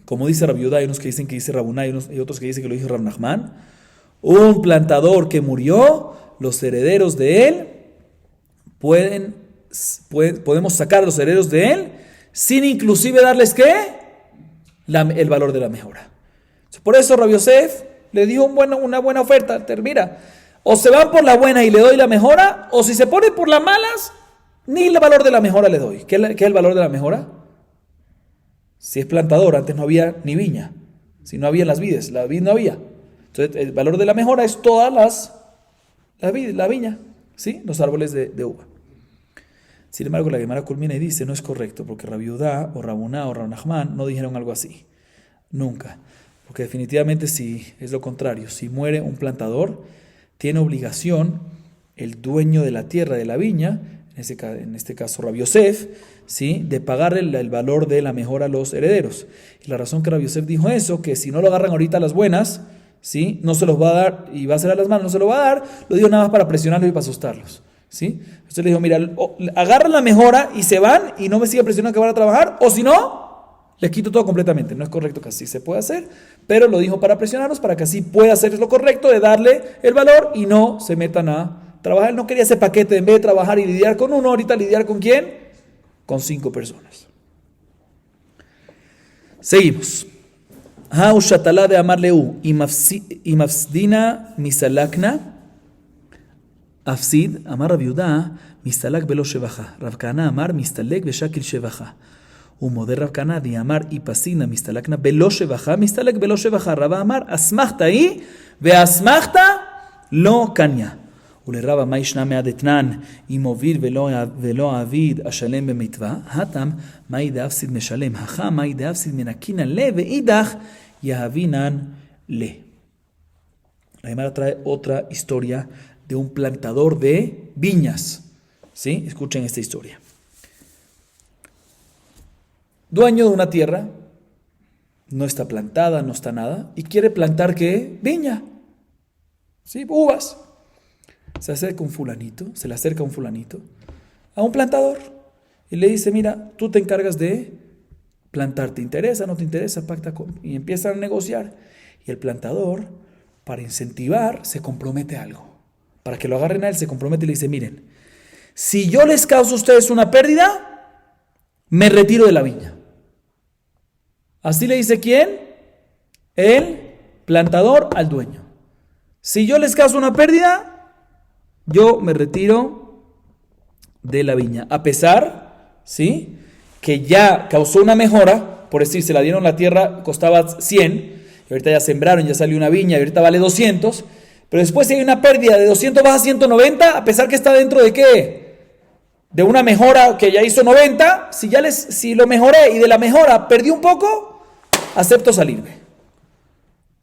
Como dice Rabbi Yehuda, hay unos que dicen que dice Rabuná y otros que dicen que lo dice Rab Nachman, un plantador que murió, los herederos de él, podemos sacar a los herederos de él sin inclusive darles ¿qué? El valor de la mejora. Por eso Rabbi Yosef le dio una buena oferta. Mira, o se van por la buena y le doy la mejora, o si se ponen por las malas, ni el valor de la mejora le doy. ¿Qué es el valor de la mejora? Si es plantador, antes no había ni viña. Si no había las vides, la vid no había. Entonces el valor de la mejora es todas la viña, ¿sí? Los árboles de uva. Sin embargo, la Gemara culmina y dice, no es correcto, porque Rabbi Yehuda o Rabuná o Rab Nachman no dijeron algo así. Nunca. Porque definitivamente si es lo contrario, si muere un plantador, tiene obligación el dueño de la tierra, de la viña, en este caso Rabbi Yosef, ¿sí?, de pagarle el valor de la mejora a los herederos. Y la razón que Rabbi Yosef dijo eso, que si no lo agarran ahorita a las buenas, ¿sí?, no se los va a dar y va a ser a las manos, no se lo va a dar, lo digo nada más para presionarlos y para asustarlos, ¿sí? Entonces le dijo, mira, agarran la mejora y se van y no me sigan presionando que van a trabajar, o si no, les quito todo completamente. No es correcto que así se pueda hacer, pero lo dijo para presionarlos, para que así pueda hacer lo correcto de darle el valor y no se metan a trabajar. Él no quería ese paquete, en vez de trabajar y lidiar con uno, ahorita lidiar con ¿quién? Con 5 personas. Seguimos. Hau shatalá de amar leu imafsdina misalakna afsid amar Rabbi Yehuda mistalak velo shevacha Rav Kahana amar mistalek veshakil shevacha ומודה רב כהנא דאמר איפסינא מסתלקנא בלא שבחה מסתלק בלא שבחה רבא אמר אסמכתא היא ואסמכתא לא קניא ולרבא מה ישנה מהדתנן אם מוביל ולא עביד השלם במצווה הטם מאי דאפסיד משלם הכא מאי דאפסיד מנקינא לה ואידך יהבינן לה. La Gemara trae otra historia de un plantador de viñas, ¿sí? Escuchen esta historia. Dueño de una tierra, no está plantada, no está nada, y quiere plantar ¿qué? Viña, ¿sí? Uvas. Se le acerca un fulanito a un plantador y le dice, mira, tú te encargas de plantar, ¿te interesa? ¿No te interesa? Pacta y empiezan a negociar. Y el plantador, para incentivar, se compromete a algo. Para que lo agarren a él, se compromete y le dice, miren, si yo les causo a ustedes una pérdida, me retiro de la viña. Así le dice ¿quién? El plantador al dueño. Si yo les causo una pérdida, yo me retiro de la viña. A pesar, ¿sí?, que ya causó una mejora, por decir, se la dieron la tierra, costaba 100, y ahorita ya sembraron, ya salió una viña, y ahorita vale 200, pero después si hay una pérdida de 200 baja a 190, a pesar que está dentro de ¿qué? De una mejora que ya hizo 90, si lo mejoré y de la mejora perdí un poco, acepto salirme.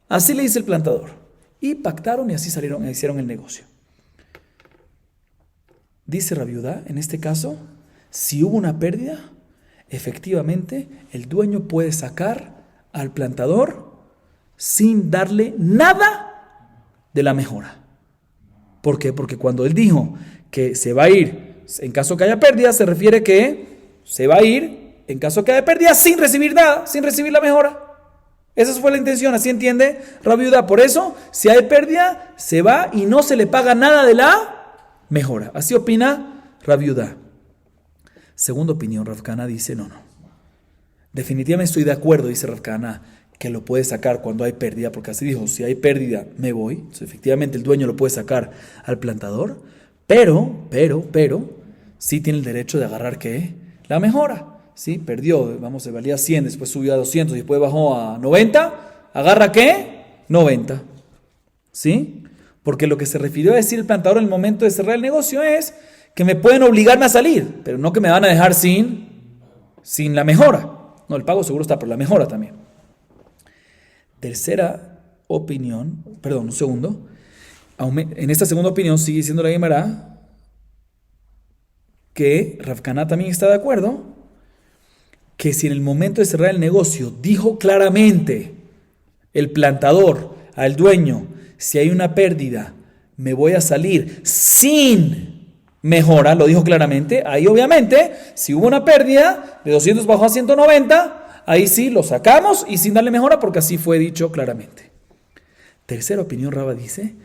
Así le dice el plantador. Y pactaron y así hicieron el negocio. Dice Rabbi Yehuda, en este caso, si hubo una pérdida, efectivamente el dueño puede sacar al plantador sin darle nada de la mejora. ¿Por qué? Porque cuando él dijo que se va a ir en caso que haya pérdida, se refiere que se va a ir en caso que haya pérdida sin recibir nada, sin recibir la mejora. Esa fue la intención, así entiende Rabbi Yehuda. Por eso, si hay pérdida, se va y no se le paga nada de la mejora. Así opina Rabbi Yehuda. Segunda opinión, Rav Kahana dice, no. Definitivamente estoy de acuerdo, dice Rav Kahana, que lo puede sacar cuando hay pérdida, porque así dijo, si hay pérdida, me voy. Entonces, efectivamente el dueño lo puede sacar al plantador, pero, sí tiene el derecho de agarrar, ¿qué? La mejora. ¿Sí? Perdió, se valía 100, después subió a 200 y después bajó a 90, ¿agarra qué? 90. ¿Sí? Porque lo que se refirió a decir el plantador en el momento de cerrar el negocio es que me pueden obligarme a salir, pero no que me van a dejar sin la mejora. No, el pago seguro está, pero la mejora también. Tercera opinión, perdón, un segundo. En esta segunda opinión sigue diciendo la Gemara que Rav Kaná también está de acuerdo que si en el momento de cerrar el negocio dijo claramente el plantador al dueño, si hay una pérdida, me voy a salir sin mejora, lo dijo claramente, ahí obviamente, si hubo una pérdida de 200 bajó a 190, ahí sí lo sacamos y sin darle mejora porque así fue dicho claramente. Tercera opinión, Raba dice,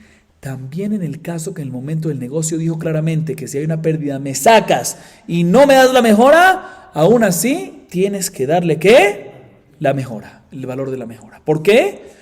también en el caso que en el momento del negocio dijo claramente que si hay una pérdida me sacas y no me das la mejora, aún así tienes que darle ¿qué? La mejora, el valor de la mejora. ¿Por qué?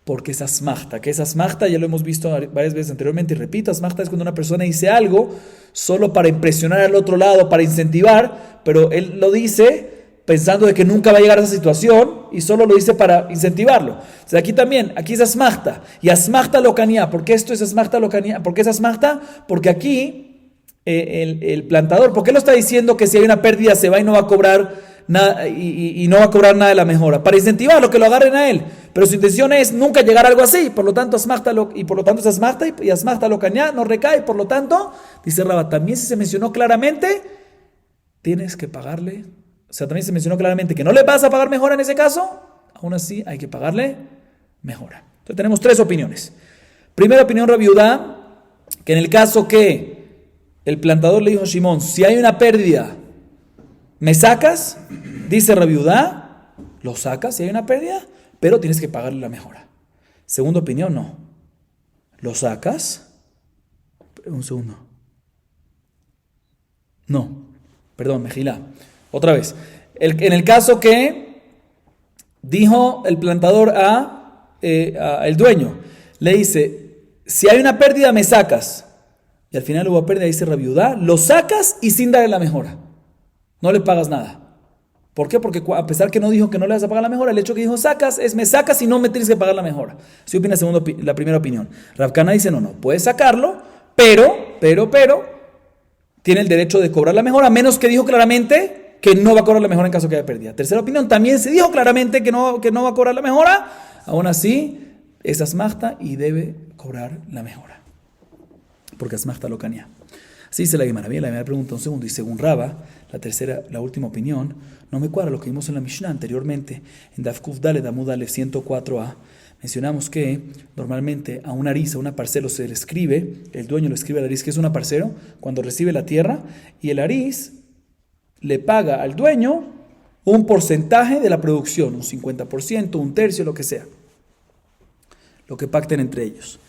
Porque es asmachta, que es asmachta, ya lo hemos visto varias veces anteriormente y repito, asmachta es cuando una persona dice algo solo para impresionar al otro lado, para incentivar, pero él lo dice pensando de que nunca va a llegar a esa situación y solo lo dice para incentivarlo. O sea, aquí también, aquí es asmachta y asmachta locanía. ¿Por qué esto es asmachta locanía? ¿Por qué es asmachta? Porque aquí el plantador, ¿por qué lo está diciendo que si hay una pérdida se va y no va a cobrar nada y no va a cobrar nada de la mejora? Para incentivarlo, que lo agarren a él. Pero su intención es nunca llegar a algo así, por lo tanto asmachta y por lo tanto es asmachta y asmachta locanía no recae, por lo tanto, dice Raba, también si se mencionó claramente, tienes que pagarle. O sea, también se mencionó claramente que no le vas a pagar mejora en ese caso, aún así hay que pagarle mejora. Entonces tenemos tres opiniones. Primera opinión, Rabbi Judá, que en el caso que el plantador le dijo a Shimón, si hay una pérdida, ¿me sacas? Dice Rabbi Judá, lo sacas si hay una pérdida, pero tienes que pagarle la mejora. Segunda opinión, no. ¿Lo sacas? Un segundo. No, perdón, Mejilá. Otra vez, en el caso que dijo el plantador el dueño, le dice, si hay una pérdida me sacas, y al final hubo pérdida, dice Rabbi Judá, lo sacas y sin darle la mejora, no le pagas nada. ¿Por qué? Porque a pesar que no dijo que no le vas a pagar la mejora, el hecho que dijo sacas es me sacas y no me tienes que pagar la mejora. Así opina la primera opinión. Rav Kaná dice no, puedes sacarlo, pero, tiene el derecho de cobrar la mejora, a menos que dijo claramente que no va a cobrar la mejora en caso que haya pérdida. Tercera opinión, también se dijo claramente que no va a cobrar la mejora, aún así es asmachta y debe cobrar la mejora, porque asmachta locanía. Así dice la Gemara. Bien, la Gemara pregunta un segundo, y según Raba, la última opinión, no me cuadra lo que vimos en la Mishnah anteriormente, en Daf Kuf Daled Amud Alef 104a, mencionamos que normalmente a un aris, a una parcelo se le escribe, el dueño le escribe al aris que es una parcero, cuando recibe la tierra, y el aris le paga al dueño un porcentaje de la producción, un 50%, un tercio, lo que sea, lo que pacten entre ellos.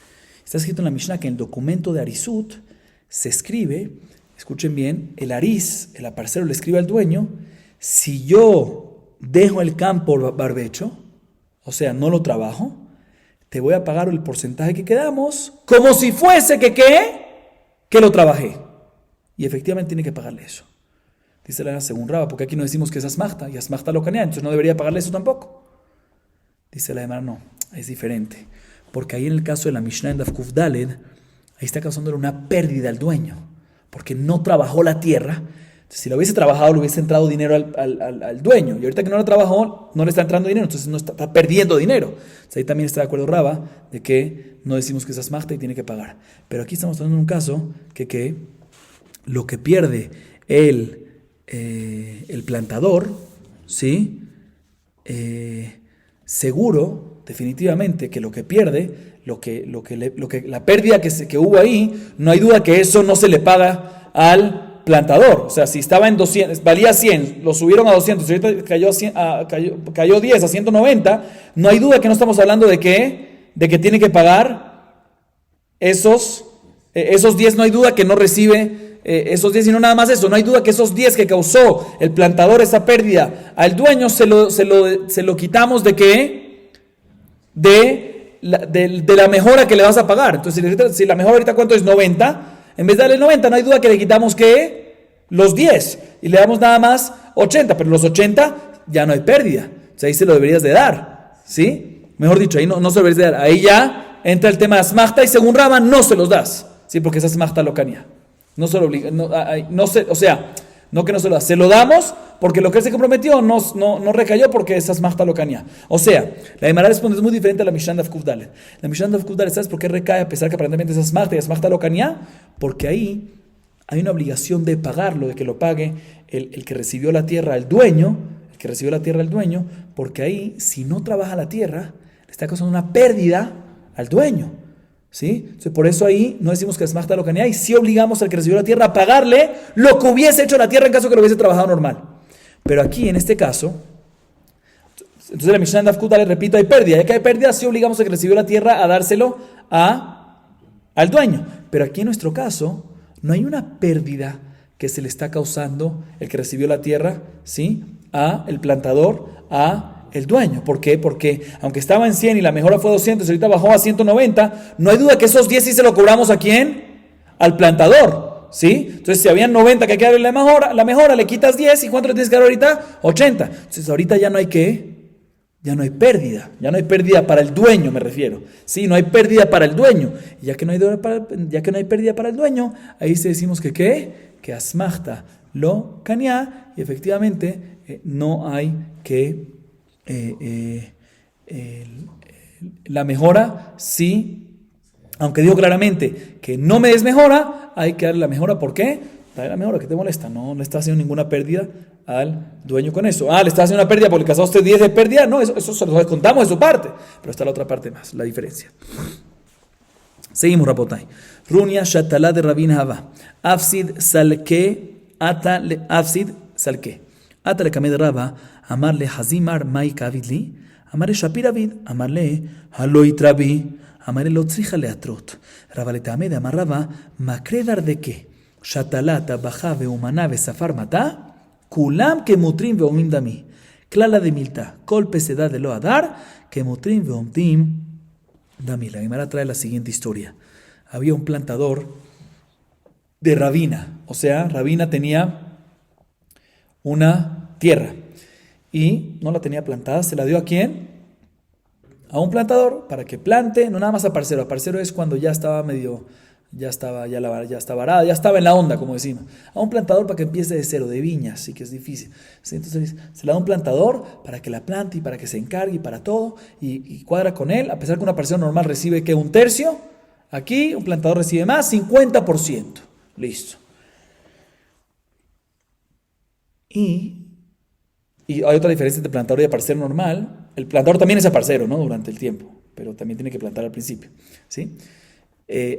Está escrito en la Mishnah que en el documento de Arisut se escribe, escuchen bien, el aris, el aparcero le escribe al dueño, si yo dejo el campo barbecho, o sea, no lo trabajo, te voy a pagar el porcentaje que quedamos, como si fuese que lo trabajé. Y efectivamente tiene que pagarle eso. Dice la según Raba, porque aquí no decimos que es asmachta, y asmachta locanía, entonces no debería pagarle eso tampoco. Dice la Gemara, no, es diferente. Porque ahí en el caso de la Mishnah en Daf Kuf Daled, ahí está causándole una pérdida al dueño, porque no trabajó la tierra. Entonces, si lo hubiese trabajado, le hubiese entrado dinero al dueño, y ahorita que no lo trabajó, no le está entrando dinero, entonces no está perdiendo dinero. Entonces, ahí también está de acuerdo Raba, de que no decimos que es asmachta y tiene que pagar. Pero aquí estamos hablando de un caso que lo que pierde el plantador, ¿sí? Seguro, definitivamente, que lo que pierde, la pérdida que hubo ahí, no hay duda que eso no se le paga al plantador. O sea, si estaba en 200, valía 100, lo subieron a 200, ahorita cayó 10 a 190, no hay duda que no estamos hablando de que tiene que pagar esos 10, no hay duda que no recibe esos 10, y no nada más eso, no hay duda que esos 10 que causó el plantador esa pérdida al dueño se lo quitamos de qué? De la mejora que le vas a pagar. Entonces si la mejora ahorita ¿cuánto es? 90, en vez de darle 90 no hay duda que le quitamos ¿qué? Los 10 y le damos nada más 80, pero los 80 ya no hay pérdida, o sea, ahí se lo deberías de dar, ¿sí? Mejor dicho, ahí no se lo deberías dar. Ahí ya entra el tema de asmachta y según Raba no se los das. Sí, porque es asmachta locanía. No se lo obliga, o sea, no que no se lo da. Se lo damos porque lo que él se comprometió no recayó porque es asmachta locanía. O sea, la Gemara responde es muy diferente a la Mishnah Daf Kuf Dalet. La Mishnah Daf Kuf Dalet, ¿sabes por qué recae a pesar que aparentemente es asmachta y asmachta locanía? Porque ahí hay una obligación de pagarlo, de que lo pague el que recibió la tierra, el dueño, porque ahí, si no trabaja la tierra, le está causando una pérdida al dueño, ¿sí? Entonces, por eso ahí no decimos que es Asmachta Locanía y sí obligamos al que recibió la tierra a pagarle lo que hubiese hecho la tierra en caso que lo hubiese trabajado normal. Pero aquí, en este caso, entonces la Mishnah Daf Kuf Dalet, repito, hay pérdida. Ya que hay pérdida, sí obligamos al que recibió la tierra a dárselo al dueño. Pero aquí en nuestro caso, no hay una pérdida que se le está causando el que recibió la tierra, ¿sí?, a el plantador, a el dueño. ¿Por qué? Porque aunque estaba en 100 y la mejora fue 200 y ahorita bajó a 190, no hay duda que esos 10 sí se lo cobramos ¿a quién? Al plantador, ¿sí? Entonces si habían 90 que hay que darle la mejora, le quitas 10 y ¿cuánto le tienes que dar ahorita? 80. Entonces ahorita ya no hay pérdida para el dueño, me refiero. Sí, no hay pérdida para el dueño. Y ya que no hay pérdida para el dueño, ahí se decimos que ¿qué? Que asmachta lo caniá, y efectivamente no hay que la mejora, sí, aunque digo claramente que no me desmejora, hay que darle la mejora. ¿Por qué? Dale la mejora, ¿qué te molesta? No le está haciendo ninguna pérdida al dueño con eso. Le está haciendo una pérdida porque le casó a usted 10 de pérdida. No, eso se lo descontamos de su parte. Pero está la otra parte más, la diferencia. Seguimos, Rabotai. Runia Shatalá de Rabin Hava. Afsid Salke. Afsid Salke. Ata le Kamed Raba. Amarle Hazimar Mai Kavidli. Amarle Shapiravid. Amarle Haloitrabi. Amarle Lotzriha Leatrot. Raba le Tamed Amarraba. Makredar de qué. Shatalá Tabaja Veumana Vesafar Mata. Kulam que mutrim veomim dami. Clala de milta. Colpe se da de lo adar. Que mutrim veomim dami. La Gemara trae la siguiente historia. Había un plantador de Rabina. O sea, Rabina tenía una tierra. Y no la tenía plantada. ¿Se la dio a quién? A un plantador para que plante. No nada más a parcero. A parcero es cuando ya estaba medio... Ya estaba arada, ya estaba en la onda, como decimos. A un plantador para que empiece de cero, de viñas, sí que es difícil. ¿Sí? Entonces se le da un plantador para que la plante y para que se encargue y para todo, y cuadra con él, a pesar que una persona normal recibe que un tercio, aquí un plantador recibe más, 50%. Listo. Y hay otra diferencia entre plantador y aparcero normal. El plantador también es aparcero, ¿no? Durante el tiempo, pero también tiene que plantar al principio, ¿sí?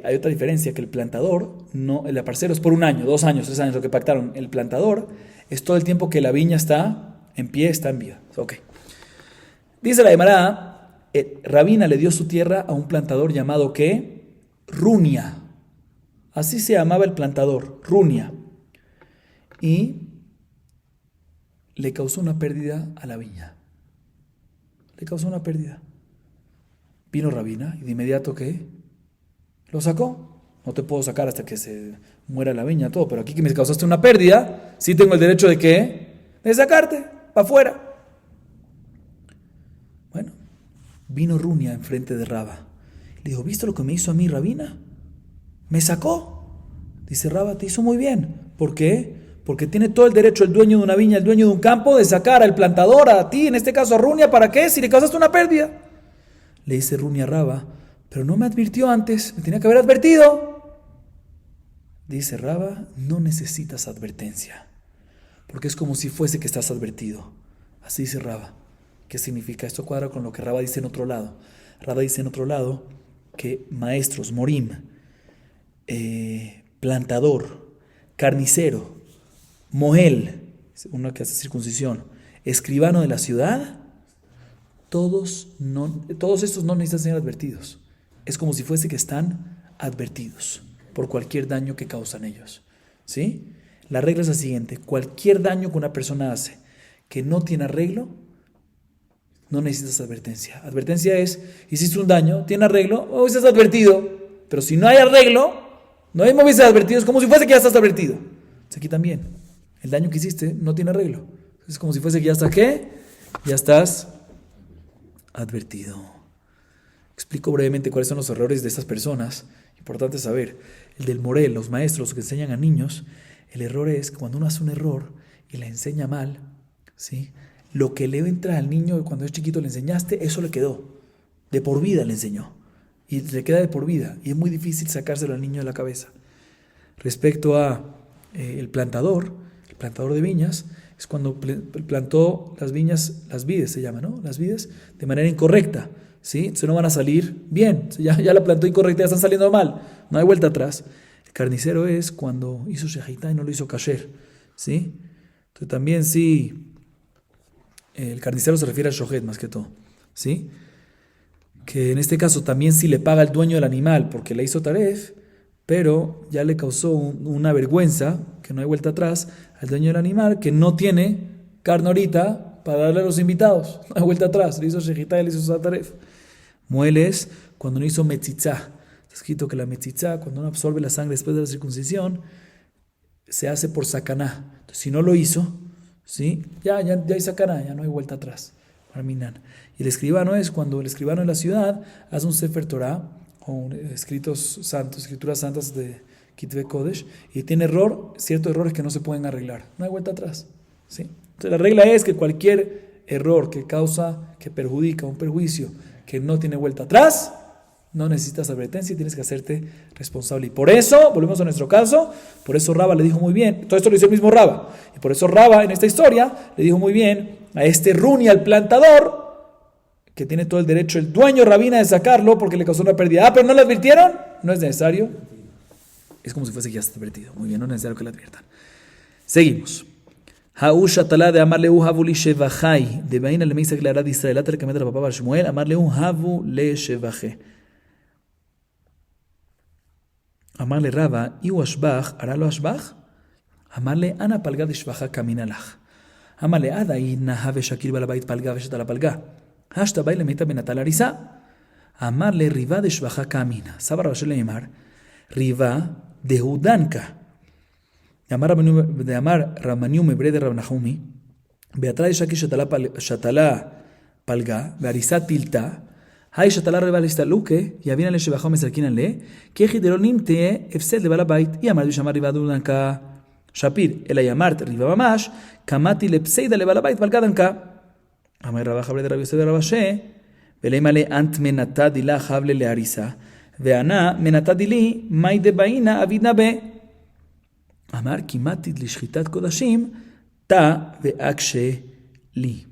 Hay otra diferencia, que el plantador, el aparcero es por 1 año, 2 años, 3 años, lo que pactaron. El plantador es todo el tiempo que la viña está en pie, está en vida. Okay. Dice la Gemara, Rabina le dio su tierra a un plantador llamado ¿qué? Runia. Así se llamaba el plantador, Runia. Y le causó una pérdida a la viña. Le causó una pérdida. Vino Rabina y de inmediato ¿qué? Lo sacó. No te puedo sacar hasta que se muera la viña, todo. Pero aquí que me causaste una pérdida, sí tengo el derecho de ¿qué? De sacarte para afuera. Bueno, vino Runia enfrente de Raba. Le dijo, ¿viste lo que me hizo a mí Rabina? Me sacó. Dice Raba, te hizo muy bien. ¿Por qué? Porque tiene todo el derecho el dueño de una viña, el dueño de un campo, de sacar al plantador, a ti, en este caso a Runia, ¿para qué? Si le causaste una pérdida. Le dice Runia a Raba, pero no me advirtió antes, me tenía que haber advertido. Dice Raba, no necesitas advertencia, porque es como si fuese que estás advertido. Así dice Raba. ¿Qué significa? Esto cuadra con lo que Raba dice en otro lado. Raba dice en otro lado que maestros, morim, plantador, carnicero, mohel, uno que hace circuncisión, escribano de la ciudad, todos estos no necesitan ser advertidos. Es como si fuese que están advertidos por cualquier daño que causan ellos. ¿Sí? La regla es la siguiente. Cualquier daño que una persona hace que no tiene arreglo, no necesitas advertencia. Advertencia es, hiciste un daño, tiene arreglo, o estás advertido. Pero si no hay arreglo, no hay moverse advertido, es como si fuese que ya estás advertido. Entonces aquí también, el daño que hiciste no tiene arreglo. Es como si fuese que ya estás, ¿qué? Ya estás advertido. Explico brevemente cuáles son los errores de estas personas. Importante saber. El del Morel, los maestros que enseñan a niños, el error es que cuando uno hace un error y le enseña mal, ¿sí? Lo que le entra al niño cuando es chiquito le enseñaste, eso le quedó. De por vida le enseñó. Y le queda de por vida. Y es muy difícil sacárselo al niño de la cabeza. Respecto a el plantador de viñas, es cuando plantó las viñas, las vides se llama, ¿no? Las vides, de manera incorrecta, ¿sí? Entonces no van a salir bien. Ya la plantó incorrecta, ya están saliendo mal. No hay vuelta atrás. El carnicero es cuando hizo shejitá y no lo hizo kasher, ¿sí? Entonces también sí, el carnicero se refiere al shohet más que todo, ¿sí? Que en este caso también sí le paga el dueño del animal porque le hizo taref, pero ya le causó una vergüenza, que no hay vuelta atrás, al dueño del animal, que no tiene carne ahorita para darle a los invitados. No hay vuelta atrás, le hizo shejitá y le hizo sataref. Mueles cuando no hizo metzitzá. Está escrito que la metzitzá, cuando uno absorbe la sangre después de la circuncisión, se hace por sakaná. Entonces, si no lo hizo, ¿sí? Ya hay sakaná, ya no hay vuelta atrás. Y el escribano es cuando el escribano en la ciudad hace un Sefer Torah, con escritos santos, escrituras santas de Kitve Kodesh, y tiene ciertos errores que no se pueden arreglar. No hay vuelta atrás, ¿sí? Entonces la regla es que cualquier error que perjudica un perjuicio que no tiene vuelta atrás, no necesitas advertencia y tienes que hacerte responsable. Y por eso, volvemos a nuestro caso, por eso Raba le dijo muy bien, todo esto lo hizo el mismo Raba, y por eso Raba en esta historia le dijo muy bien a este Runi, al plantador, que tiene todo el derecho el dueño rabina de sacarlo porque le causó una pérdida. Pero no le advirtieron, no es necesario. Es como si fuese ya advertido. Muy bien, no es necesario que le adviertan. Seguimos. Ha'ushatala de amarleu havu li shevachai de baina le meisa clara de Israel atel que metra papá bar Shmuel amarleu havu le shevache. Amarle Raba iu ashbach hará lo ashbach. Amarle ana palga de shvacha kaminalach. Amarle adai nahave shakil balabait palga veshetala palga. Hashta baile meta benatal arisa. Amarle riva de shvacha kamina. Sabar Rashi le llamar riva de Hudanka. De amar Ramanium Ebre de Rabnahumi. Beatrae shaki shatala palga. Bearisa tilta. Hay shatala riva listaluke. Y habían le shvacha mesarkinan le. Que hideronim te efsed le balabait. Y amar de shamar riva de Hudanka. Shapir. El ayamart riva mamash. Kamati le pseida le balabait palgadanka. Amar Rabba Jable de Rabbi Yosef de Rabashe, Veleimale ant menatadila Jable le arisa, Veana menatadili mai de baina avidna be. Amar kimatid li shchitat kodashim ta veakshe li.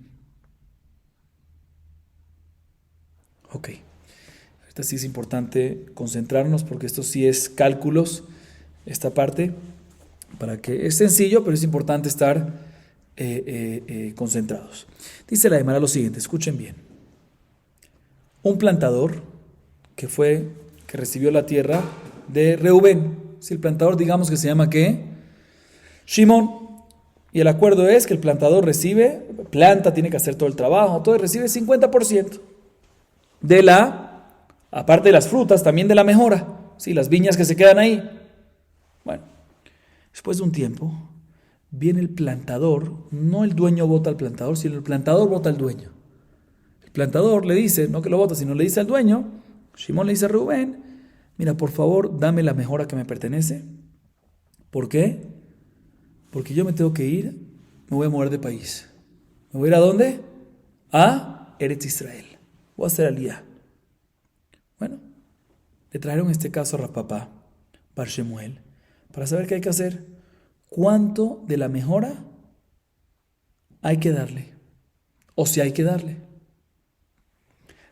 Ok, esta sí es importante concentrarnos porque esto sí es cálculos, esta parte, para que es sencillo, pero es importante estar concentrados. Dice la Gemara lo siguiente, escuchen bien. Un plantador que recibió la tierra de Reubén. Si el plantador digamos que se llama ¿qué? Shimón. Y el acuerdo es que el plantador planta, tiene que hacer todo el trabajo, todo, y recibe 50% aparte de las frutas, también de la mejora. Sí, las viñas que se quedan ahí. Bueno, después de un tiempo viene el plantador, no el dueño vota al plantador, sino el plantador vota al dueño. El plantador le dice, no que lo vota, sino le dice al dueño, Shimón le dice a Reubén, mira, por favor, dame la mejora que me pertenece. ¿Por qué? Porque yo me tengo que ir, me voy a mover de país. ¿Me voy a ir a dónde? A Eretz Israel. Voy a hacer aliyá. Bueno, le trajeron en este caso a Rapapá, Bar Shemuel, para saber qué hay que hacer. ¿Cuánto de la mejora hay que darle? O si hay que darle.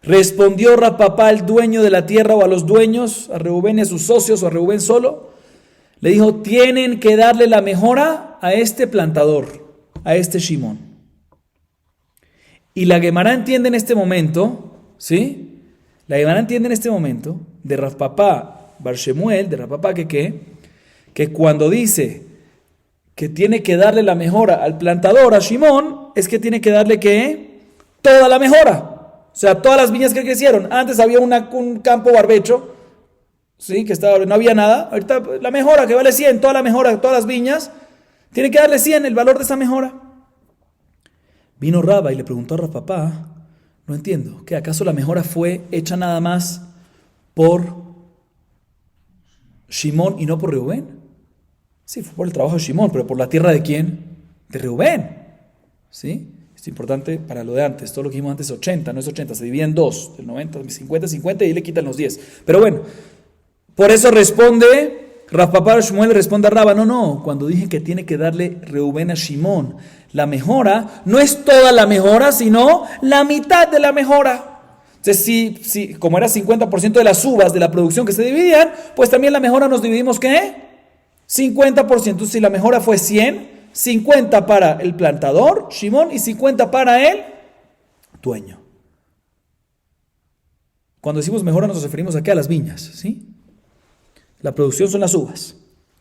Respondió Rapapá al dueño de la tierra o a los dueños, a Reubén y a sus socios o a Reubén solo. Le dijo, tienen que darle la mejora a este plantador, a este Shimón. Y la Gemara entiende en este momento, ¿sí? La Gemara entiende en este momento de Rapapá Bar Shemuel, de Rapapá que cuando dice que tiene que darle la mejora al plantador, a Shimón, es que tiene que darle ¿qué? Toda la mejora. O sea, todas las viñas que crecieron. Antes había un campo barbecho, ¿sí? No había nada. Ahorita la mejora que vale 100, toda la mejora, todas las viñas, tiene que darle 100, el valor de esa mejora. Vino Raba y le preguntó a Rapapá, No entiendo. ¿Qué? ¿Acaso la mejora fue hecha nada más por Shimón y no por Reubén? Sí, fue por el trabajo de Shimón, pero ¿por la tierra de quién? De Reubén. ¿Sí? Es importante para lo de antes. Todo lo que dijimos antes es 80, no es 80. Se divide en dos. El 90, 50, 50 y ahí le quitan los 10. Pero bueno, por eso responde, Rav Papa Shmuel responde a Raba, no. Cuando dije que tiene que darle Reubén a Shimón, la mejora no es toda la mejora, sino la mitad de la mejora. Entonces, si como era 50% de las uvas de la producción que se dividían, pues también la mejora nos dividimos, ¿qué? 50%. Entonces, si la mejora fue 100, 50 para el plantador, Shimón, y 50 para el dueño. Cuando decimos mejora nos referimos aquí a las viñas, ¿sí? La producción son las uvas.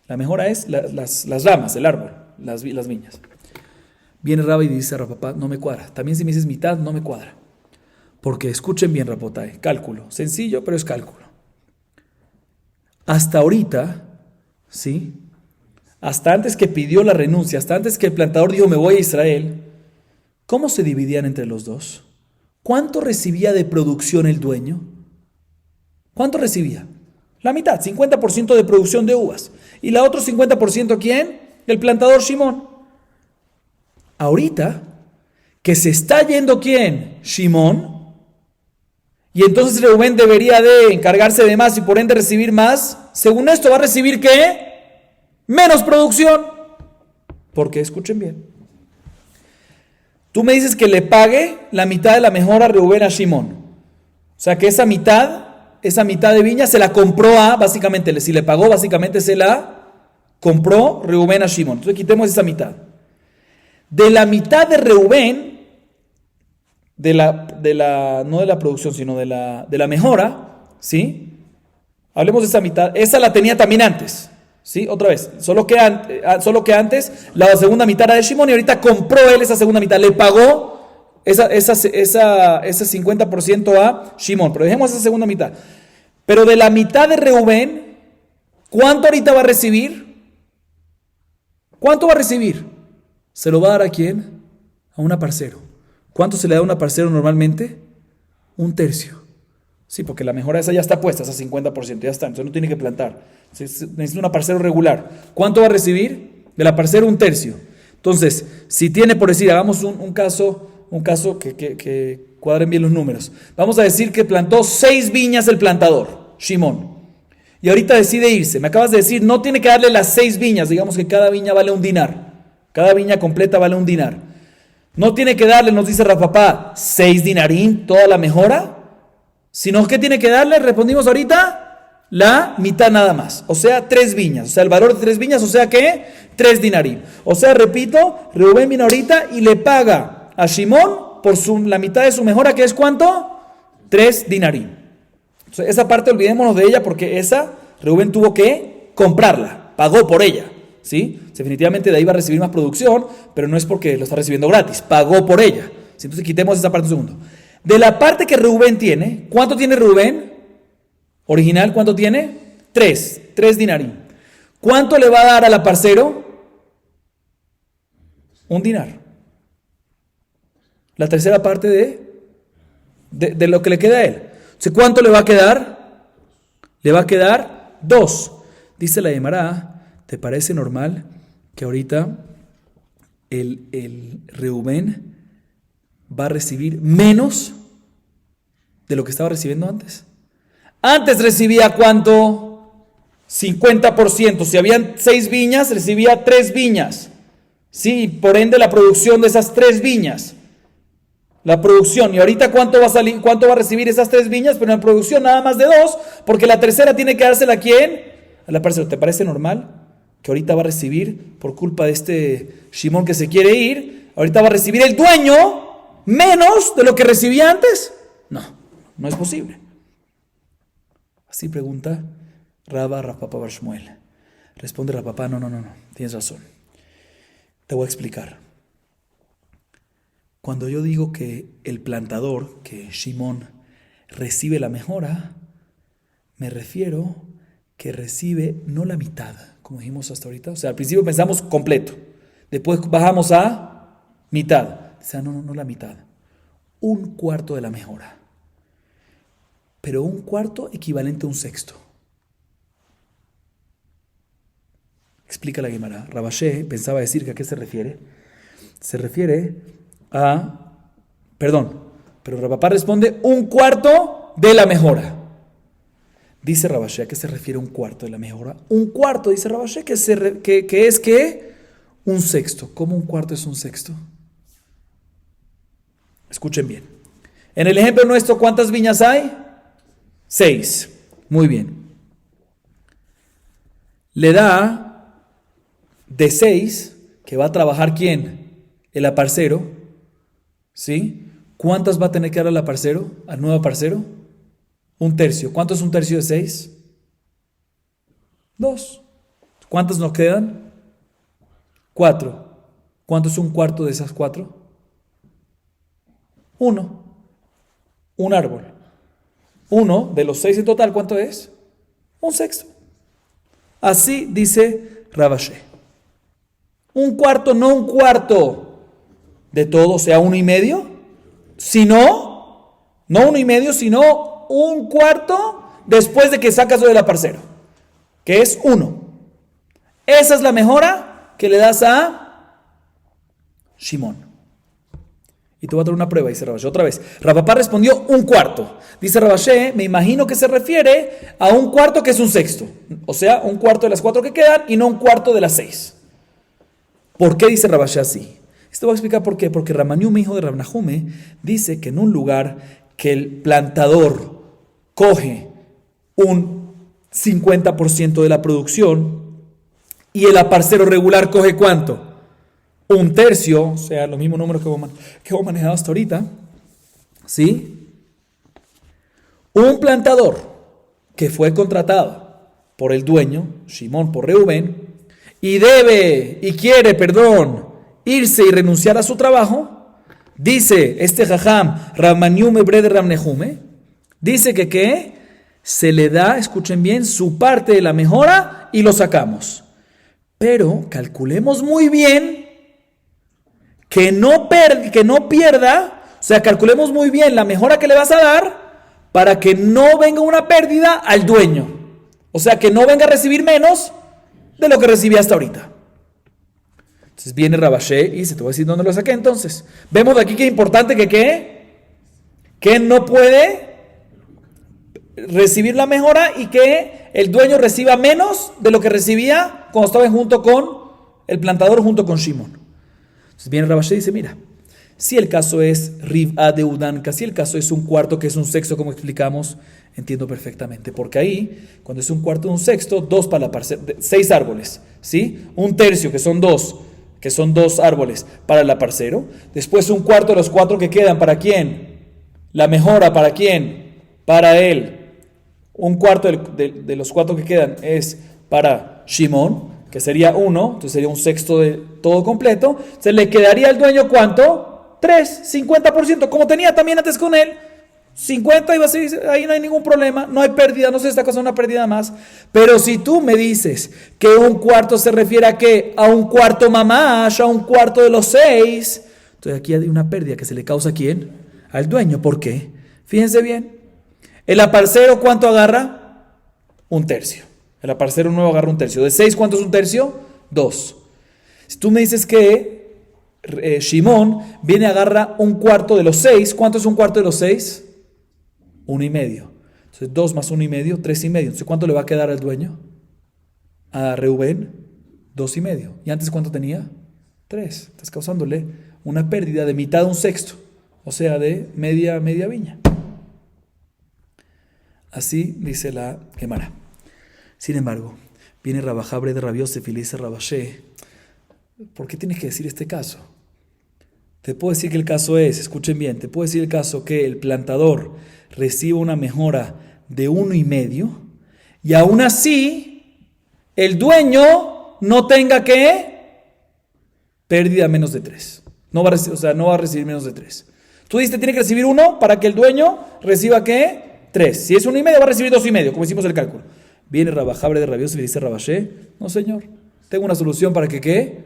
La mejora es las ramas, el árbol, las viñas. Viene Raba y dice a Rapapá, no me cuadra. También si me dices mitad, no me cuadra. Porque escuchen bien, Rapotai, cálculo. Sencillo, pero es cálculo. Hasta ahorita, ¿sí? Hasta antes que pidió la renuncia, hasta antes que el plantador dijo me voy a Israel, ¿cómo se dividían entre los dos? ¿Cuánto recibía de producción el dueño? ¿Cuánto recibía? La mitad, 50% de producción de uvas. ¿Y la otro 50% quién? El plantador Shimón. Ahorita, que se está yendo ¿quién? Shimón. Y entonces Reubén debería de encargarse de más y por ende recibir más. Según esto, ¿va a recibir qué? Menos producción. Porque, escuchen bien, tú me dices que le pague la mitad de la mejora a Reubén a Shimón. O sea que esa mitad de viña se la compró básicamente, si le pagó, básicamente se la compró Reubén a Shimón. Entonces quitemos esa mitad. De la mitad de Reubén, no de la producción, sino de la mejora, ¿sí? Hablemos de esa mitad. Esa la tenía también antes. ¿Sí? Otra vez, solo que antes la segunda mitad era de Shimón y ahorita compró él esa segunda mitad, le pagó ese 50% a Shimón, pero dejemos esa segunda mitad. Pero de la mitad de Reubén, ¿cuánto ahorita va a recibir? ¿Cuánto va a recibir? ¿Se lo va a dar a quién? A un aparcero. ¿Cuánto se le da a un aparcero normalmente? 1/3. Sí, porque la mejora esa ya está puesta, esa 50%, ya está, entonces no tiene que plantar. Necesita un aparcero regular. ¿Cuánto va a recibir? Del aparcero 1/3. Entonces, si tiene, por decir, hagamos un caso que cuadren bien los números. Vamos a decir que plantó 6 viñas el plantador, Shimón. Y ahorita decide irse. Me acabas de decir, no tiene que darle las 6 viñas, digamos que cada viña vale 1 dinar. Cada viña completa vale 1 dinar. No tiene que darle, nos dice Rafapá, 6 dinarín, toda la mejora. Sino que tiene que darle, respondimos ahorita, la mitad nada más. O sea, 3 viñas. O sea, el valor de 3 viñas, o sea que 3 dinarín. O sea, repito, Reubén viene ahorita y le paga a Shimón por la mitad de su mejora, que es ¿cuánto? 3 dinarín. Entonces, esa parte olvidémonos de ella porque Reubén tuvo que comprarla, pagó por ella. ¿Sí? Definitivamente de ahí va a recibir más producción, pero no es porque lo está recibiendo gratis, pagó por ella. Entonces quitemos esa parte un segundo. De la parte que Reubén tiene, ¿cuánto tiene Reubén? Original, ¿cuánto tiene? 3 dinarín. ¿Cuánto le va a dar al aparcero? 1 dinar. La tercera parte de lo que le queda a él. Entonces, ¿cuánto le va a quedar? Le va a quedar 2. Dice la Gemara, ¿te parece normal que ahorita el Reubén va a recibir menos de lo que estaba recibiendo antes? Antes recibía ¿cuánto? 50%. Si habían 6 viñas, recibía 3 viñas. Sí, por ende la producción de esas 3 viñas. La producción. ¿Y ahorita cuánto va a salir? ¿Cuánto va a recibir esas 3 viñas? Pero en producción nada más de 2, porque la tercera tiene que dársela ¿a quién? A la parcera. ¿Te parece normal que ahorita va a recibir, por culpa de este Shimón que se quiere ir, ahorita va a recibir el dueño menos de lo que recibía antes? No es posible. Así pregunta Rav Papa Bar Shmuel. Responde Rav Papa, no, tienes razón. Te voy a explicar. Cuando yo digo que el plantador, que Shimón, recibe la mejora, me refiero que recibe no la mitad, como dijimos hasta ahorita. O sea, al principio pensamos completo, después bajamos a mitad. O sea, no la mitad. un cuarto de la mejora. Pero un cuarto equivalente a un sexto. Explica la Gemara. Rav Ashi pensaba decir que a qué se refiere. Se refiere a... Perdón, pero Rav Papa responde un cuarto de la mejora. Dice Rav Ashi, ¿a qué se refiere un cuarto de la mejora? Un cuarto, dice Rav Ashi, que es que un sexto. ¿Cómo un cuarto es un sexto? Escuchen bien. En el ejemplo nuestro, ¿cuántas viñas hay? 6. Muy bien. Le da de 6, que va a trabajar ¿quién? El aparcero. ¿Sí? ¿Cuántas va a tener que dar al aparcero? Al nuevo aparcero. Un tercio. ¿Cuánto es un tercio de 6? 2. ¿Cuántas nos quedan? 4. ¿Cuánto es un cuarto de esas 4? 1. Un árbol. 1 de los 6 en total, ¿cuánto es? Un sexto. Así dice Rav Ashi. Un cuarto, no un cuarto de todo, o sea, 1,5, sino, no 1,5, sino un cuarto después de que sacas lo del aparcero, que es 1. Esa es la mejora que le das a Shimon. Y te voy a dar una prueba, dice Rav Ashi. Otra vez, Rav Papa respondió un cuarto. Dice Rav Ashi, me imagino que se refiere a un cuarto que es un sexto. O sea, un cuarto de las 4 que quedan y no un cuarto de las 6. ¿Por qué dice Rav Ashi así? Esto voy a explicar por qué. Porque Ramaniume, hijo de Rav Nahume, dice que en un lugar que el plantador coge un 50% de la producción y el aparcero regular coge ¿cuánto? Un tercio, o sea, los mismos números que hemos manejado hasta ahorita, ¿sí? Un plantador que fue contratado por el dueño, Shimon por Reubén, y quiere, irse y renunciar a su trabajo, dice este jajam, Ramaniume Breder Ramnehume, dice que se le da, escuchen bien, su parte de la mejora y lo sacamos. Pero calculemos muy bien que no pierda, o sea, calculemos muy bien la mejora que le vas a dar para que no venga una pérdida al dueño. O sea, que no venga a recibir menos de lo que recibía hasta ahorita. Entonces viene Rav Ashi y te voy a decir dónde lo saqué entonces. Vemos de aquí que es importante que no puede recibir la mejora y que el dueño reciba menos de lo que recibía cuando estaba junto con el plantador, junto con Shimon. Entonces viene Rav Ashi y dice, mira, si el caso es Riv'a de Udanka, si el caso es un cuarto que es un sexto, como explicamos, entiendo perfectamente. Porque ahí, cuando es un cuarto de un sexto, 2 para la parcela, 6 árboles, ¿sí? Un tercio, que son 2 árboles para el aparcero. Después un cuarto de los 4 que quedan, ¿para quién? La mejora, ¿para quién? Para él. Un cuarto de los 4 que quedan es para Shimon, que sería 1, entonces sería un sexto de todo completo. Se le quedaría al dueño ¿cuánto? 3, 50%, como tenía también antes con él. 50 iba a ser, ahí no hay ningún problema, no hay pérdida, no se está causando una pérdida más. Pero si tú me dices que un cuarto se refiere a ¿qué? A un cuarto mamash, a un cuarto de los 6, entonces aquí hay una pérdida que se le causa ¿a quién? Al dueño. ¿Por qué? Fíjense bien. El aparcero ¿cuánto agarra? Un tercio. El aparcero nuevo agarra un tercio. ¿De 6 cuánto es un tercio? 2. Si tú me dices que Shimon viene a agarrar un cuarto de los 6, ¿cuánto es un cuarto de los 6? 1,5. Entonces 2 más 1,5, 3,5. Entonces ¿cuánto le va a quedar al dueño? A Reubén, 2,5. ¿Y antes cuánto tenía? 3. Estás causándole una pérdida de mitad de un sexto. O sea, de media viña. Así dice la Gemara. Sin embargo, viene Rav Ahabre de Rav Yosef y le dice a Rav Ashi, ¿por qué tienes que decir este caso? Te puedo decir que el caso es, escuchen bien, te puedo decir el caso que el plantador reciba una mejora de 1,5 y aún así el dueño no tenga que pérdida menos de 3. No va a recibir menos de 3. Tú dices, tiene que recibir 1 para que el dueño reciba ¿qué? 3. Si es 1,5 va a recibir 2,5, como hicimos el cálculo. Viene Rav Ahabre de Rav Yosef y le dice a Rav Ashi, no señor, tengo una solución para que ¿qué?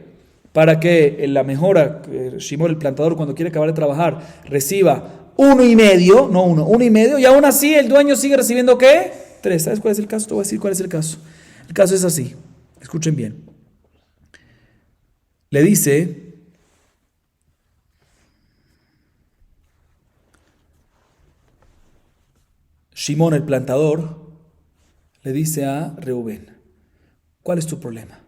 para que la mejora, Shimon el plantador cuando quiere acabar de trabajar, reciba 1,5, no 1, 1,5, y aún así el dueño sigue recibiendo ¿qué? 3. ¿Sabes cuál es el caso? Te voy a decir cuál es el caso. El caso es así, escuchen bien. Le dice, Shimon el plantador, le dice a Reubén, ¿cuál es tu problema?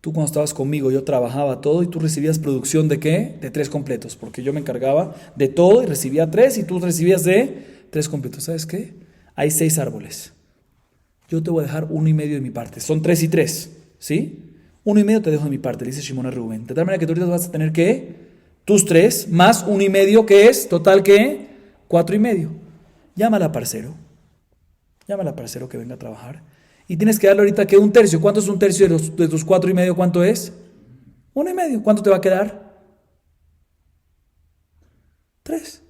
Tú cuando estabas conmigo yo trabajaba todo y tú recibías producción ¿de qué? De 3 completos, porque yo me encargaba de todo y recibía 3 y tú recibías de 3 completos. ¿Sabes qué? Hay 6 árboles. Yo te voy a dejar 1,5 de mi parte. Son 3 y 3, ¿sí? 1,5 te dejo de mi parte, le dice Shimon a Reubén. De tal manera que tú ahorita vas a tener ¿qué? Tus 3 más 1,5, que es total ¿qué? 4,5. Llámala a parcero que venga a trabajar. Y tienes que darle ahorita que 1/3. ¿Cuánto es 1/3 de tus 4,5? ¿Cuánto es? 1,5. ¿Cuánto te va a quedar? 3.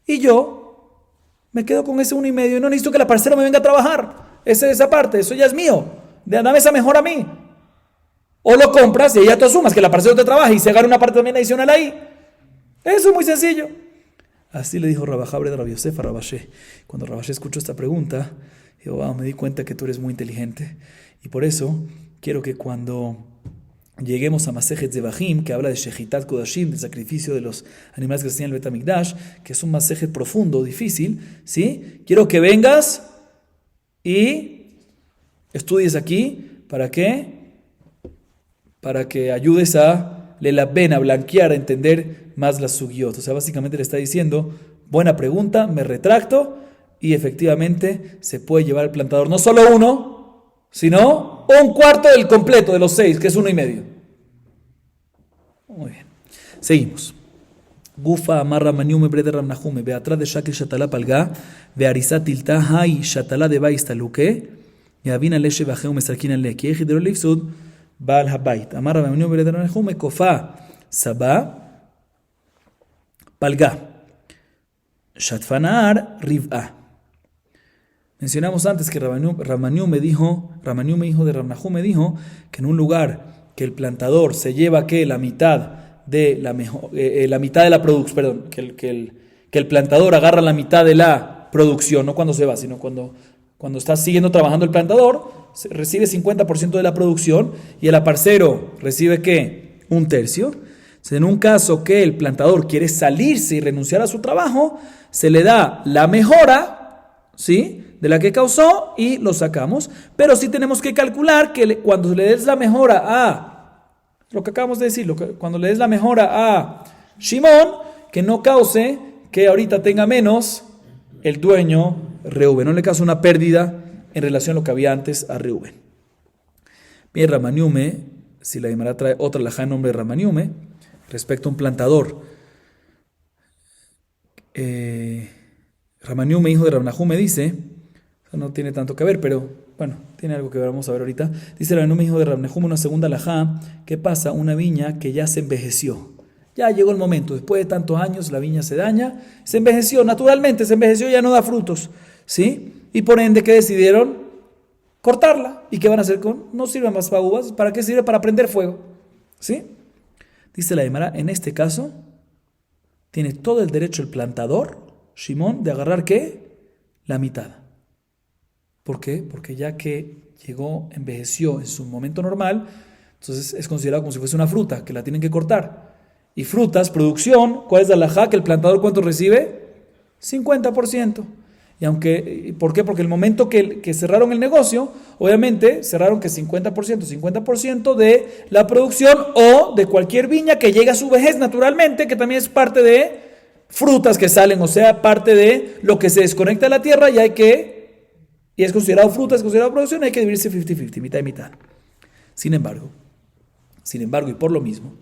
Y yo me quedo con ese 1,5 y no necesito que la parcera me venga a trabajar. Esa parte, eso ya es mío. Dame esa mejor a mí. O lo compras y ya tú asumas que la parcera te trabaja y se agarra una parte también adicional ahí. Eso es muy sencillo. Así le dijo Rabajabre de Rabbi Yosef a Rabashé. Cuando Rabashé escuchó esta pregunta, dijo, wow, me di cuenta que tú eres muy inteligente. Y por eso quiero que cuando lleguemos a Masejet Zebahim, que habla de Shechitat Kodashim, del sacrificio de los animales que se hacían en el Bet HaMikdash, que es un Masejet profundo, difícil, ¿sí? Quiero que vengas y estudies aquí. ¿Para qué? Para que ayudes a Lelaben, a blanquear, a entender más las sugiot. O sea, básicamente le está diciendo, buena pregunta, me retracto, y efectivamente se puede llevar el plantador no solo 1, sino 1/4 del completo de los 6, que es 1,5. Muy bien. Seguimos. Gufa amarra maniume breder ramnahume, beatrás de shakil shatalá palga, bearizat tilta hay shatalá de baistaluque, y avina leche bajeu mesarquina le, que ejidero lifsud, baal habait. Amarra maniume breder ramnahume, kofa sabá palga, shatfanar riv'a. Mencionamos antes que Ramaniume, hijo de Ramnahume, dijo que en un lugar que el plantador se lleva que la mitad de la producción, perdón, que el plantador agarra la mitad de la producción, no cuando se va, sino cuando está siguiendo trabajando el plantador, recibe 50% de la producción y el aparcero recibe ¿qué? 1/3. En un caso que el plantador quiere salirse y renunciar a su trabajo, se le da la mejora, ¿sí?, de la que causó y lo sacamos. Pero sí tenemos que calcular que cuando le des la mejora a, lo que acabamos de decir, cuando le des la mejora a Shimon, que no cause que ahorita tenga menos el dueño Reubén, no le cause una pérdida en relación a lo que había antes a Reubén. Bien, Ramaniume, si la Gemara trae otra alajá en nombre de Ramaniume, respecto a un plantador, Ramaniume, hijo de Ramnahume, dice, no tiene tanto que ver, pero bueno, tiene algo que ver, vamos a ver ahorita. Dice Ramaniume, hijo de Ramnahume, una segunda alajá, ¿qué pasa? Una viña que ya se envejeció. Ya llegó el momento, después de tantos años la viña se daña, se envejeció, naturalmente se envejeció, ya no da frutos, ¿sí? Y por ende, ¿qué decidieron? Cortarla. ¿Y qué van a hacer con? No sirve más para uvas, ¿para qué sirve? Para prender fuego, ¿sí? Dice la Gemara, en este caso, tiene todo el derecho el plantador, Shimon, de agarrar ¿qué? La mitad. ¿Por qué? Porque ya que envejeció en su momento normal, entonces es considerado como si fuese una fruta, que la tienen que cortar. Y frutas, producción, ¿cuál es la alajá? Que el plantador ¿cuánto recibe? 50%. ¿Por qué? Porque el momento que cerraron el negocio, obviamente cerraron que 50% de la producción o de cualquier viña que llegue a su vejez naturalmente, que también es parte de frutas que salen, o sea, parte de lo que se desconecta de la tierra y es considerado fruta, es considerado producción, hay que dividirse 50-50, mitad y mitad. Sin embargo, y por lo mismo,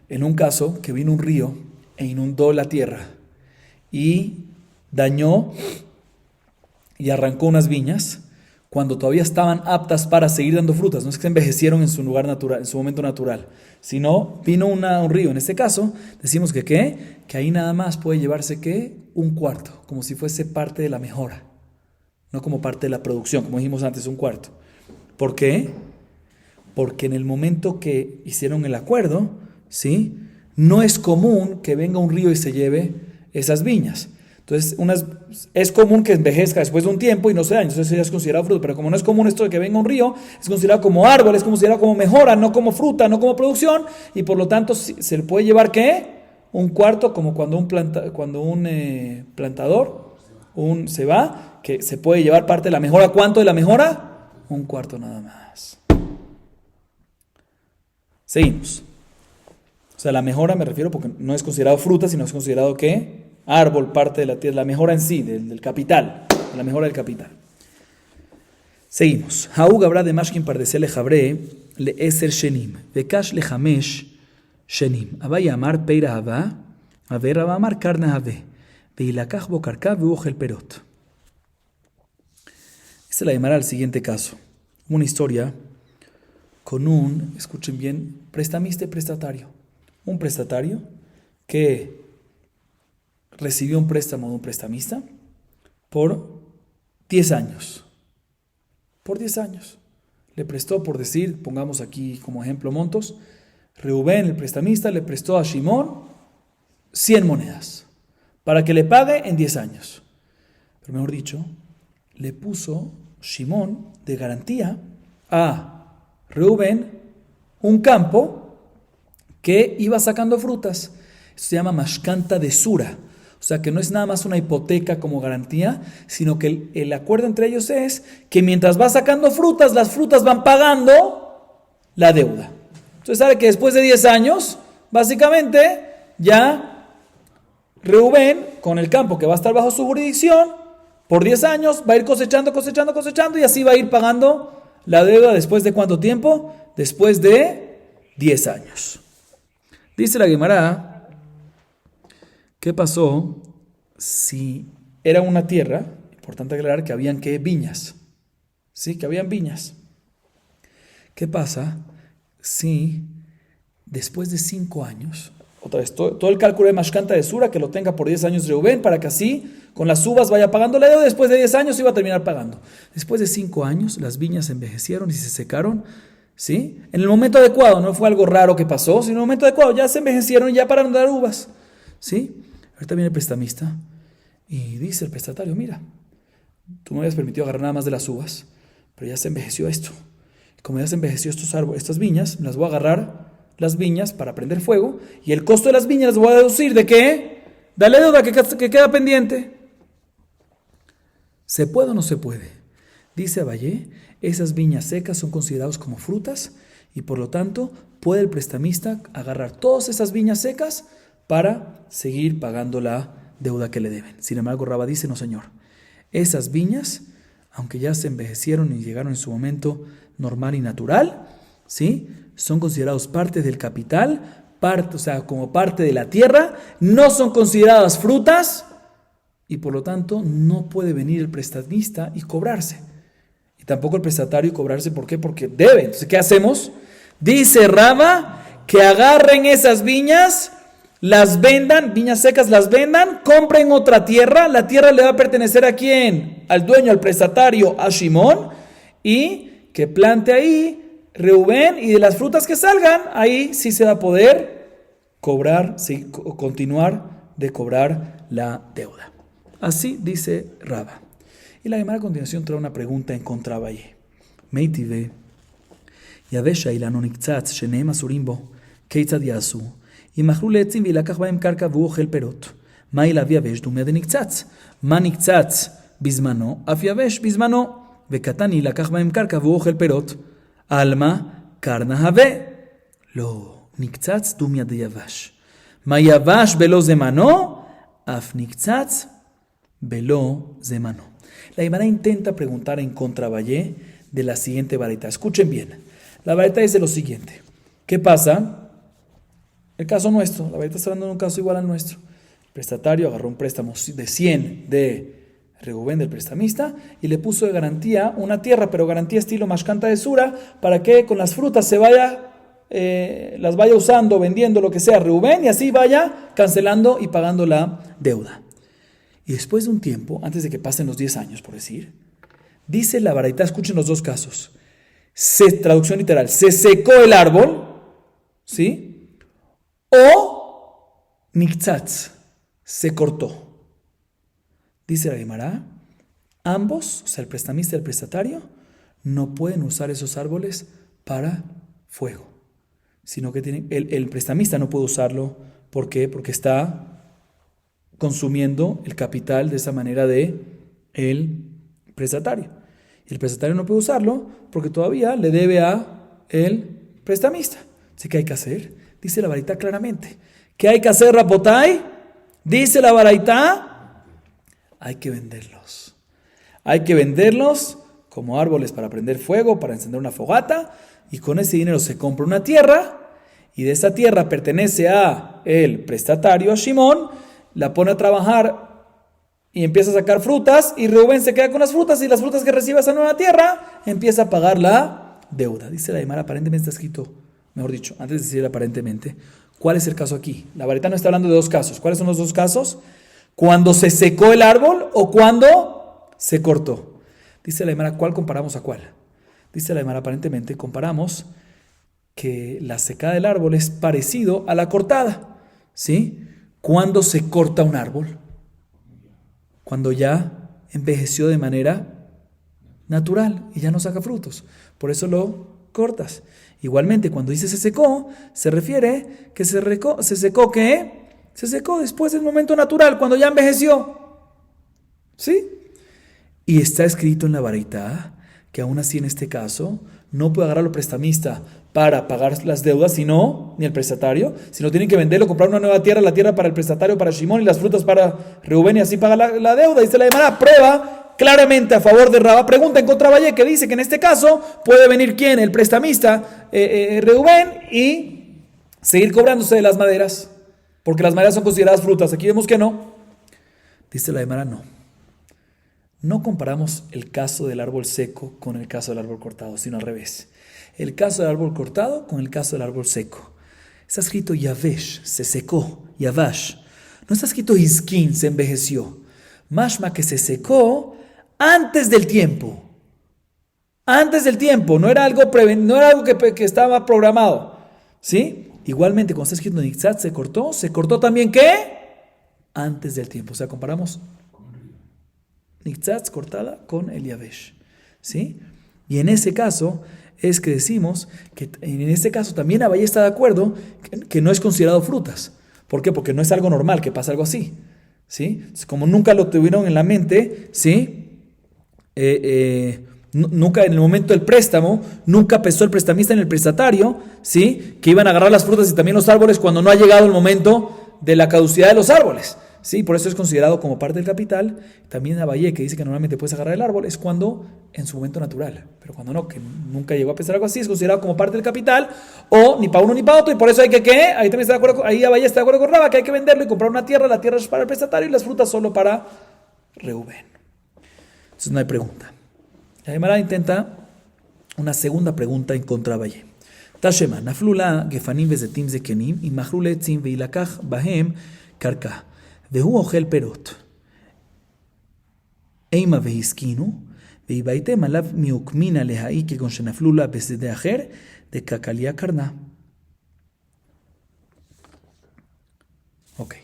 en un caso que vino un río e inundó la tierra y dañó y arrancó unas viñas cuando todavía estaban aptas para seguir dando frutas, no es que se envejecieron en su lugar natural, en su momento natural, sino vino un río. En este caso, decimos que ahí nada más puede llevarse un cuarto, como si fuese parte de la mejora, no como parte de la producción, como dijimos antes, un cuarto. ¿Por qué? Porque en el momento que hicieron el acuerdo, ¿sí?, no es común que venga un río y se lleve esas viñas. Entonces, es común que envejezca después de un tiempo y no se dañe, entonces ya es considerado fruto. Pero como no es común esto de que venga un río, es considerado como árbol, es considerado como mejora, no como fruta, no como producción, y por lo tanto se le puede llevar, ¿qué? Un cuarto, como cuando un plantador se va, que se puede llevar parte de la mejora. ¿Cuánto de la mejora? Un cuarto nada más. Seguimos. O sea, la mejora me refiero porque no es considerado fruta, sino es considerado, ¿qué? Árbol, parte de la tierra, la mejora en sí, del capital, la mejora del capital. Seguimos. Haug habrá de mashkin pardesele jabre le eser shenim, vekash le hamesh shenim. Abaya amar peira haba, aver haba amar karna habe, veilakach bo karka veujel perot. Esta la llamará al siguiente caso. Una historia con escuchen bien, prestamista y prestatario. Un prestatario que recibió un préstamo de un prestamista por 10 años. Por 10 años. Le prestó, por decir, pongamos aquí como ejemplo montos, Reubén, el prestamista, le prestó a Shimón 100 monedas para que le pague en 10 años. Pero mejor dicho, le puso Shimón de garantía a Reubén un campo que iba sacando frutas. Esto se llama mashkanta de sura. O sea que no es nada más una hipoteca como garantía, sino que el acuerdo entre ellos es que mientras va sacando frutas, las frutas van pagando la deuda. Entonces sabe que después de 10 años, básicamente ya Reubén, con el campo que va a estar bajo su jurisdicción, por 10 años va a ir cosechando y así va a ir pagando la deuda después de ¿cuánto tiempo? Después de 10 años. Dice la Guemará, ¿qué pasó si era una tierra? Importante aclarar que habían viñas. Sí, que habían viñas. ¿Qué pasa si después de 5 años, otra vez, todo el cálculo de mashkanta de sura, que lo tenga por 10 años Reubén, para que así con las uvas vaya pagando la deuda, después de 10 años iba a terminar pagando. Después de 5 años, las viñas envejecieron y se secaron, ¿sí? En el momento adecuado, no fue algo raro que pasó, sino en el momento adecuado, ya se envejecieron y ya pararon de dar uvas, ¿sí? Ahorita viene el prestamista y dice el prestatario, mira, tú me habías permitido agarrar nada más de las uvas, pero ya se envejeció esto. Como ya se envejeció estos árboles, estas viñas, me las voy a agarrar las viñas para prender fuego y el costo de las viñas las voy a deducir ¿de qué? De la deuda que queda pendiente. ¿Se puede o no se puede? Dice Abayé, esas viñas secas son consideradas como frutas y por lo tanto puede el prestamista agarrar todas esas viñas secas para seguir pagando la deuda que le deben. Sin embargo, Rabba dice, no señor, esas viñas, aunque ya se envejecieron y llegaron en su momento normal y natural, ¿sí?, son considerados parte del capital, o sea, como parte de la tierra, no son consideradas frutas y por lo tanto no puede venir el prestamista y cobrarse. Y tampoco el prestatario y cobrarse, ¿por qué? Porque debe. Entonces, ¿qué hacemos? Dice Rabba que agarren esas viñas, las vendan, viñas secas las vendan, compren otra tierra, la tierra le va a pertenecer ¿a quién? Al dueño, al prestatario, a Shimón, y que plante ahí Reubén, y de las frutas que salgan, ahí sí se va a poder cobrar, sí, continuar de cobrar la deuda. Así dice Rabba. Y la Gemara a continuación trae una pregunta en contra de Abayé. Meitive, Yavesha ilano niktzatz shenehem asurim bo, keitzad yasu, ימכרו לעצים וילקח בהם קרקע והוא אוכל פירות. מה אליו יבש דומה דנקצץ? מה נקצץ בזמנו, אף יבש בזמנו, וקטן יילקח בהם קרקע והוא אוכל פירות. עלמא קרנה הווה. לא, נקצץ דומיה דיבש. מה יבש בלא זמנו, אף נקצץ בלא זמנו. La Gemara intenta preguntar en contra Abayé de la siguiente varita. Escuchen bien. La varita dice lo siguiente. ¿Qué pasa? El caso nuestro, la verdad está hablando de un caso igual al nuestro. El prestatario agarró un préstamo de 100 de Reubén, del prestamista, y le puso de garantía una tierra, pero garantía estilo mashkanta de sura, para que con las frutas se vaya, las vaya usando, vendiendo, lo que sea, Reubén, y así vaya cancelando y pagando la deuda. Y después de un tiempo, antes de que pasen los 10 años, por decir, dice la baraita, escuchen los dos casos, traducción literal, se secó el árbol, ¿sí? O niktzatz, se cortó. Dice la Gemara, ambos, o sea, el prestamista y el prestatario, no pueden usar esos árboles para fuego, sino que el prestamista no puede usarlo. ¿Por qué? Porque está consumiendo el capital de esa manera de el prestatario. Y el prestatario no puede usarlo porque todavía le debe a el prestamista. Así que hay que hacer, dice la baraita claramente. ¿Qué hay que hacer, Rapotay? Dice la baraita, hay que venderlos. Hay que venderlos como árboles para prender fuego, para encender una fogata, y con ese dinero se compra una tierra, y de esa tierra pertenece a el prestatario, a Shimón, la pone a trabajar y empieza a sacar frutas, y Reubén se queda con las frutas, y las frutas que recibe esa nueva tierra empieza a pagar la deuda. Dice la Gemara, aparentemente está escrito, mejor dicho, antes de decir aparentemente, ¿cuál es el caso aquí? La baraita no está hablando de dos casos. ¿Cuáles son los dos casos? ¿Cuando se secó el árbol o cuando se cortó? Dice la Gemara, ¿cuál comparamos a cuál? Dice la Gemara, aparentemente comparamos que la secada del árbol es parecido a la cortada, ¿sí? ¿Cuándo se corta un árbol? Cuando ya envejeció de manera natural y ya no saca frutos. Por eso lo cortas. Igualmente, cuando dice se secó, se refiere que se secó ¿qué? Se secó después del momento natural, cuando ya envejeció. ¿Sí? Y está escrito en la baraita que aún así en este caso no puede agarrar al prestamista para pagar las deudas, sino, ni el prestatario, sino tienen que venderlo, comprar una nueva tierra, la tierra para el prestatario, para Shimón, y las frutas para Reubén, y así paga la deuda. Dice la Gemara, prueba claramente a favor de Rabá. Pregunta en contra Valle, que dice que en este caso puede venir ¿quién? El prestamista, Reubén, y seguir cobrándose de las maderas, porque las maderas son consideradas frutas. Aquí vemos que no. Dice la Gemara, no. No comparamos el caso del árbol seco con el caso del árbol cortado, sino al revés. El caso del árbol cortado con el caso del árbol seco. Está escrito Yavesh, se secó, Yavash. No está escrito Izkin, se envejeció. Mashma que se secó antes del tiempo. Antes del tiempo, no era algo que estaba programado. ¿Sí? Igualmente, cuando está escrito Niktzat, se cortó también ¿qué? Antes del tiempo. O sea, comparamos Niktzat cortada con el Yavesh. ¿Sí? Y en ese caso es que decimos que en este caso también Abaye está de acuerdo que no es considerado frutas. ¿Por qué? Porque no es algo normal que pase algo así. ¿Sí? Como nunca lo tuvieron en la mente, ¿sí? Nunca en el momento del préstamo, nunca pensó el prestamista en el prestatario, ¿sí? Que iban a agarrar las frutas y también los árboles cuando no ha llegado el momento de la caducidad de los árboles. Sí, por eso es considerado como parte del capital. También Abaye, que dice que normalmente puedes agarrar el árbol, es cuando en su momento natural. Pero cuando no, que nunca llegó a pensar algo así, es considerado como parte del capital, o ni para uno ni para otro, y por eso hay que, ¿qué? Ahí también está de acuerdo, ahí Abaye está de acuerdo con Raba, que hay que venderlo y comprar una tierra, la tierra es para el prestatario y las frutas solo para Reubén. Entonces no hay pregunta. La Gemara intenta una segunda pregunta en contra de Abaye. Tashema, naflula gefanim vezetim zekenim, y machrule tzim veilakach bahem karka. והוא אוכל פירות. אימה והסכינו, והיבייתם עליו מיוקמינה להאי כגון שנפלו לה בשדה אחר, דקקליה קרנה. Ok.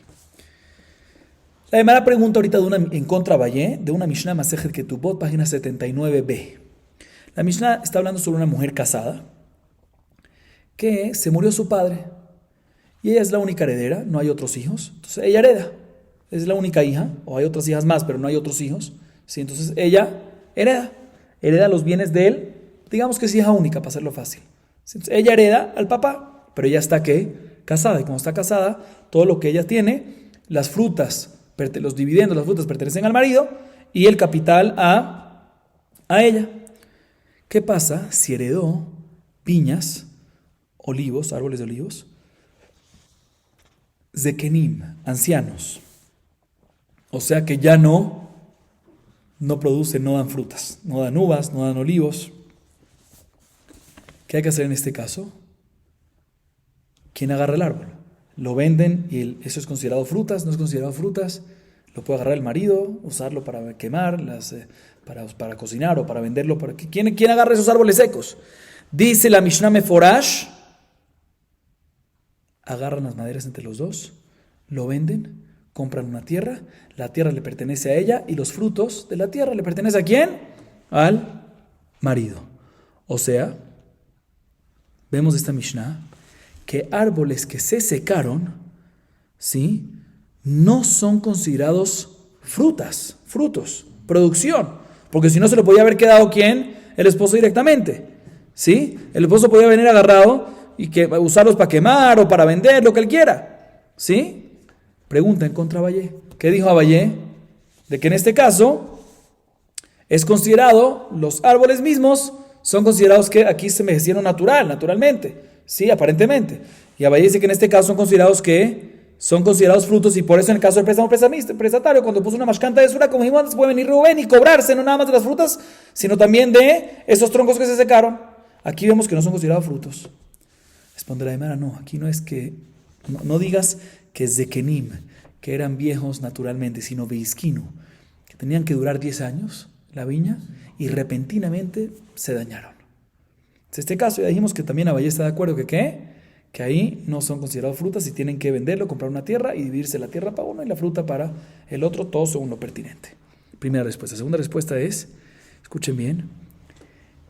La Gemara pregunta ahorita en contra Valle de una Mishnah Masejet Ketubot, página 79b. La Mishnah está hablando sobre una mujer casada que se murió su padre y ella es la única heredera, no hay otros hijos, entonces ella hereda. Es la única hija, o hay otras hijas más, pero no hay otros hijos. ¿Sí? Entonces ella hereda los bienes de él, digamos que es hija única, para hacerlo fácil. ¿Sí? Entonces, ella hereda al papá, pero ella está ¿qué? Casada, y como está casada, todo lo que ella tiene, las frutas, los dividendos, las frutas pertenecen al marido, y el capital a ella. ¿Qué pasa si heredó piñas, olivos, árboles de olivos? Zekenim, ancianos. O sea que ya no producen, no dan frutas, no dan uvas, no dan olivos. ¿Qué hay que hacer en este caso? ¿Quién agarra el árbol? Lo venden y eso es considerado frutas, no es considerado frutas. Lo puede agarrar el marido, usarlo para quemar, para cocinar o para venderlo. ¿Quién agarra esos árboles secos? Dice la Mishnah Meforash, agarran las maderas entre los dos, lo venden, compran una tierra, la tierra le pertenece a ella y los frutos de la tierra le pertenecen ¿a quién? Al marido. O sea, vemos de esta Mishnah que árboles que se secaron, ¿sí?, no son considerados frutos, producción, porque si no se lo podía haber quedado ¿quién? El esposo directamente, ¿sí? El esposo podía venir agarrado y usarlos para quemar o para vender, lo que él quiera, ¿sí? Pregunta en contra Abayé. ¿Qué dijo Abayé? De que en este caso es considerado, los árboles mismos son considerados que aquí se envejecieron naturalmente, ¿sí? Aparentemente. Y Abayé dice que en este caso son considerados frutos, y por eso en el caso del préstamo prestatario, cuando puso una mashkanta de sura, como dijimos antes, puede venir Rubén y cobrarse no nada más de las frutas, sino también de esos troncos que se secaron. Aquí vemos que no son considerados frutos. Responderá Aymara, no, aquí no es que, no digas que zekenim, que eran viejos naturalmente, sino beiskinu, que tenían que durar 10 años, la viña, y repentinamente se dañaron. En este caso ya dijimos que también Abayé está de acuerdo que ahí no son considerados frutas y tienen que venderlo, comprar una tierra y dividirse la tierra para uno y la fruta para el otro, todo según lo pertinente. Primera respuesta. Segunda respuesta es, escuchen bien,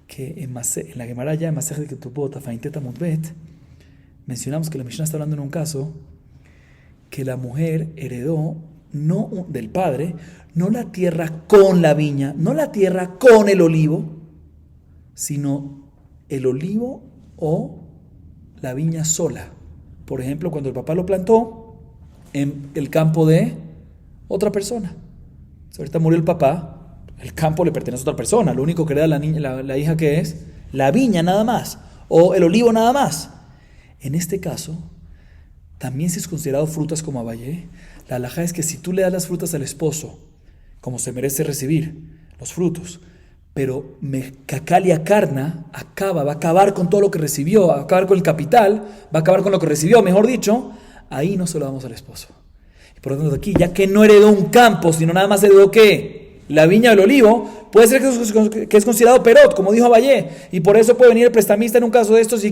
que en la Gemara ya, en Masej de Ketubot, Afainteta Mutbet, mencionamos que la Mishnah está hablando en un caso que la mujer heredó no del padre, no la tierra con la viña, no la tierra con el olivo, sino el olivo o la viña sola. Por ejemplo, cuando el papá lo plantó en el campo de otra persona. Ahorita murió el papá, el campo le pertenece a otra persona, lo único que hereda la hija que es la viña nada más, o el olivo nada más. En este caso, también si es considerado frutas como Abayé, la halajá es que si tú le das las frutas al esposo, como se merece recibir los frutos, pero Cacalia Carna va a acabar con todo lo que recibió, va a acabar con el capital, va a acabar con lo que recibió, mejor dicho, ahí no se lo damos al esposo. Y por lo tanto aquí, ya que no heredó un campo, sino nada más heredó ¿qué? La viña del olivo, puede ser que es considerado perot, como dijo Abayé, y por eso puede venir el prestamista en un caso de estos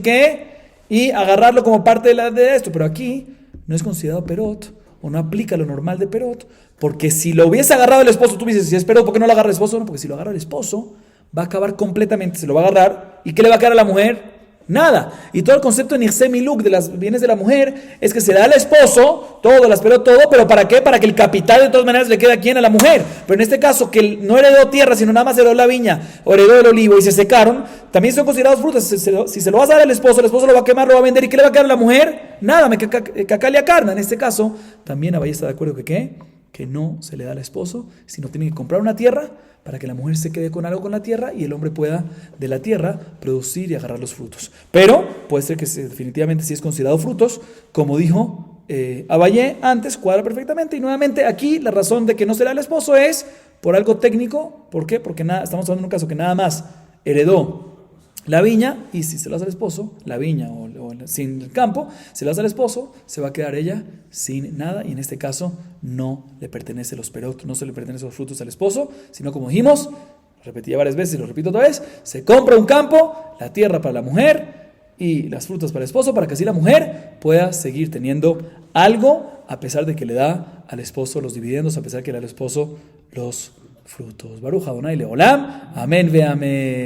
y agarrarlo como parte de esto, pero aquí no es considerado perot, o no aplica lo normal de perot, porque si lo hubiese agarrado el esposo, tú dices, si es perot, ¿por qué no lo agarra el esposo? No, porque si lo agarra el esposo, va a acabar completamente, se lo va a agarrar, ¿y qué le va a quedar a la mujer? Nada. Y todo el concepto en Irsem y Luk de las bienes de la mujer es que se da al esposo todo, las perot, todo, pero ¿para qué? Para que el capital de todas maneras le quede a quién, a la mujer. Pero en este caso, que no heredó tierra, sino nada más heredó la viña, o heredó el olivo y se secaron, también son considerados frutas. Si se lo vas a dar al esposo, el esposo lo va a quemar, lo va a vender, ¿y qué le va a quedar a la mujer? Nada, cacalia carna. En este caso, también Abayé está de acuerdo que no se le da al esposo, sino tiene que comprar una tierra para que la mujer se quede con algo con la tierra y el hombre pueda de la tierra producir y agarrar los frutos. Pero puede ser que definitivamente sí es considerado frutos, como dijo Abayé antes, cuadra perfectamente. Y nuevamente aquí la razón de que no se le da al esposo es por algo técnico. ¿Por qué? Porque estamos hablando de un caso que nada más heredó la viña, y si se lo hace al esposo, la viña o sin el campo, se lo hace al esposo, se va a quedar ella sin nada, y en este caso no le pertenece los perot, no se le pertenecen los frutos al esposo, sino como dijimos, repetí varias veces y lo repito otra vez, se compra un campo, la tierra para la mujer y las frutas para el esposo, para que así la mujer pueda seguir teniendo algo, a pesar de que le da al esposo los dividendos, a pesar de que le da al esposo los frutos. Baruch Adonai Leolam, amén ve amén.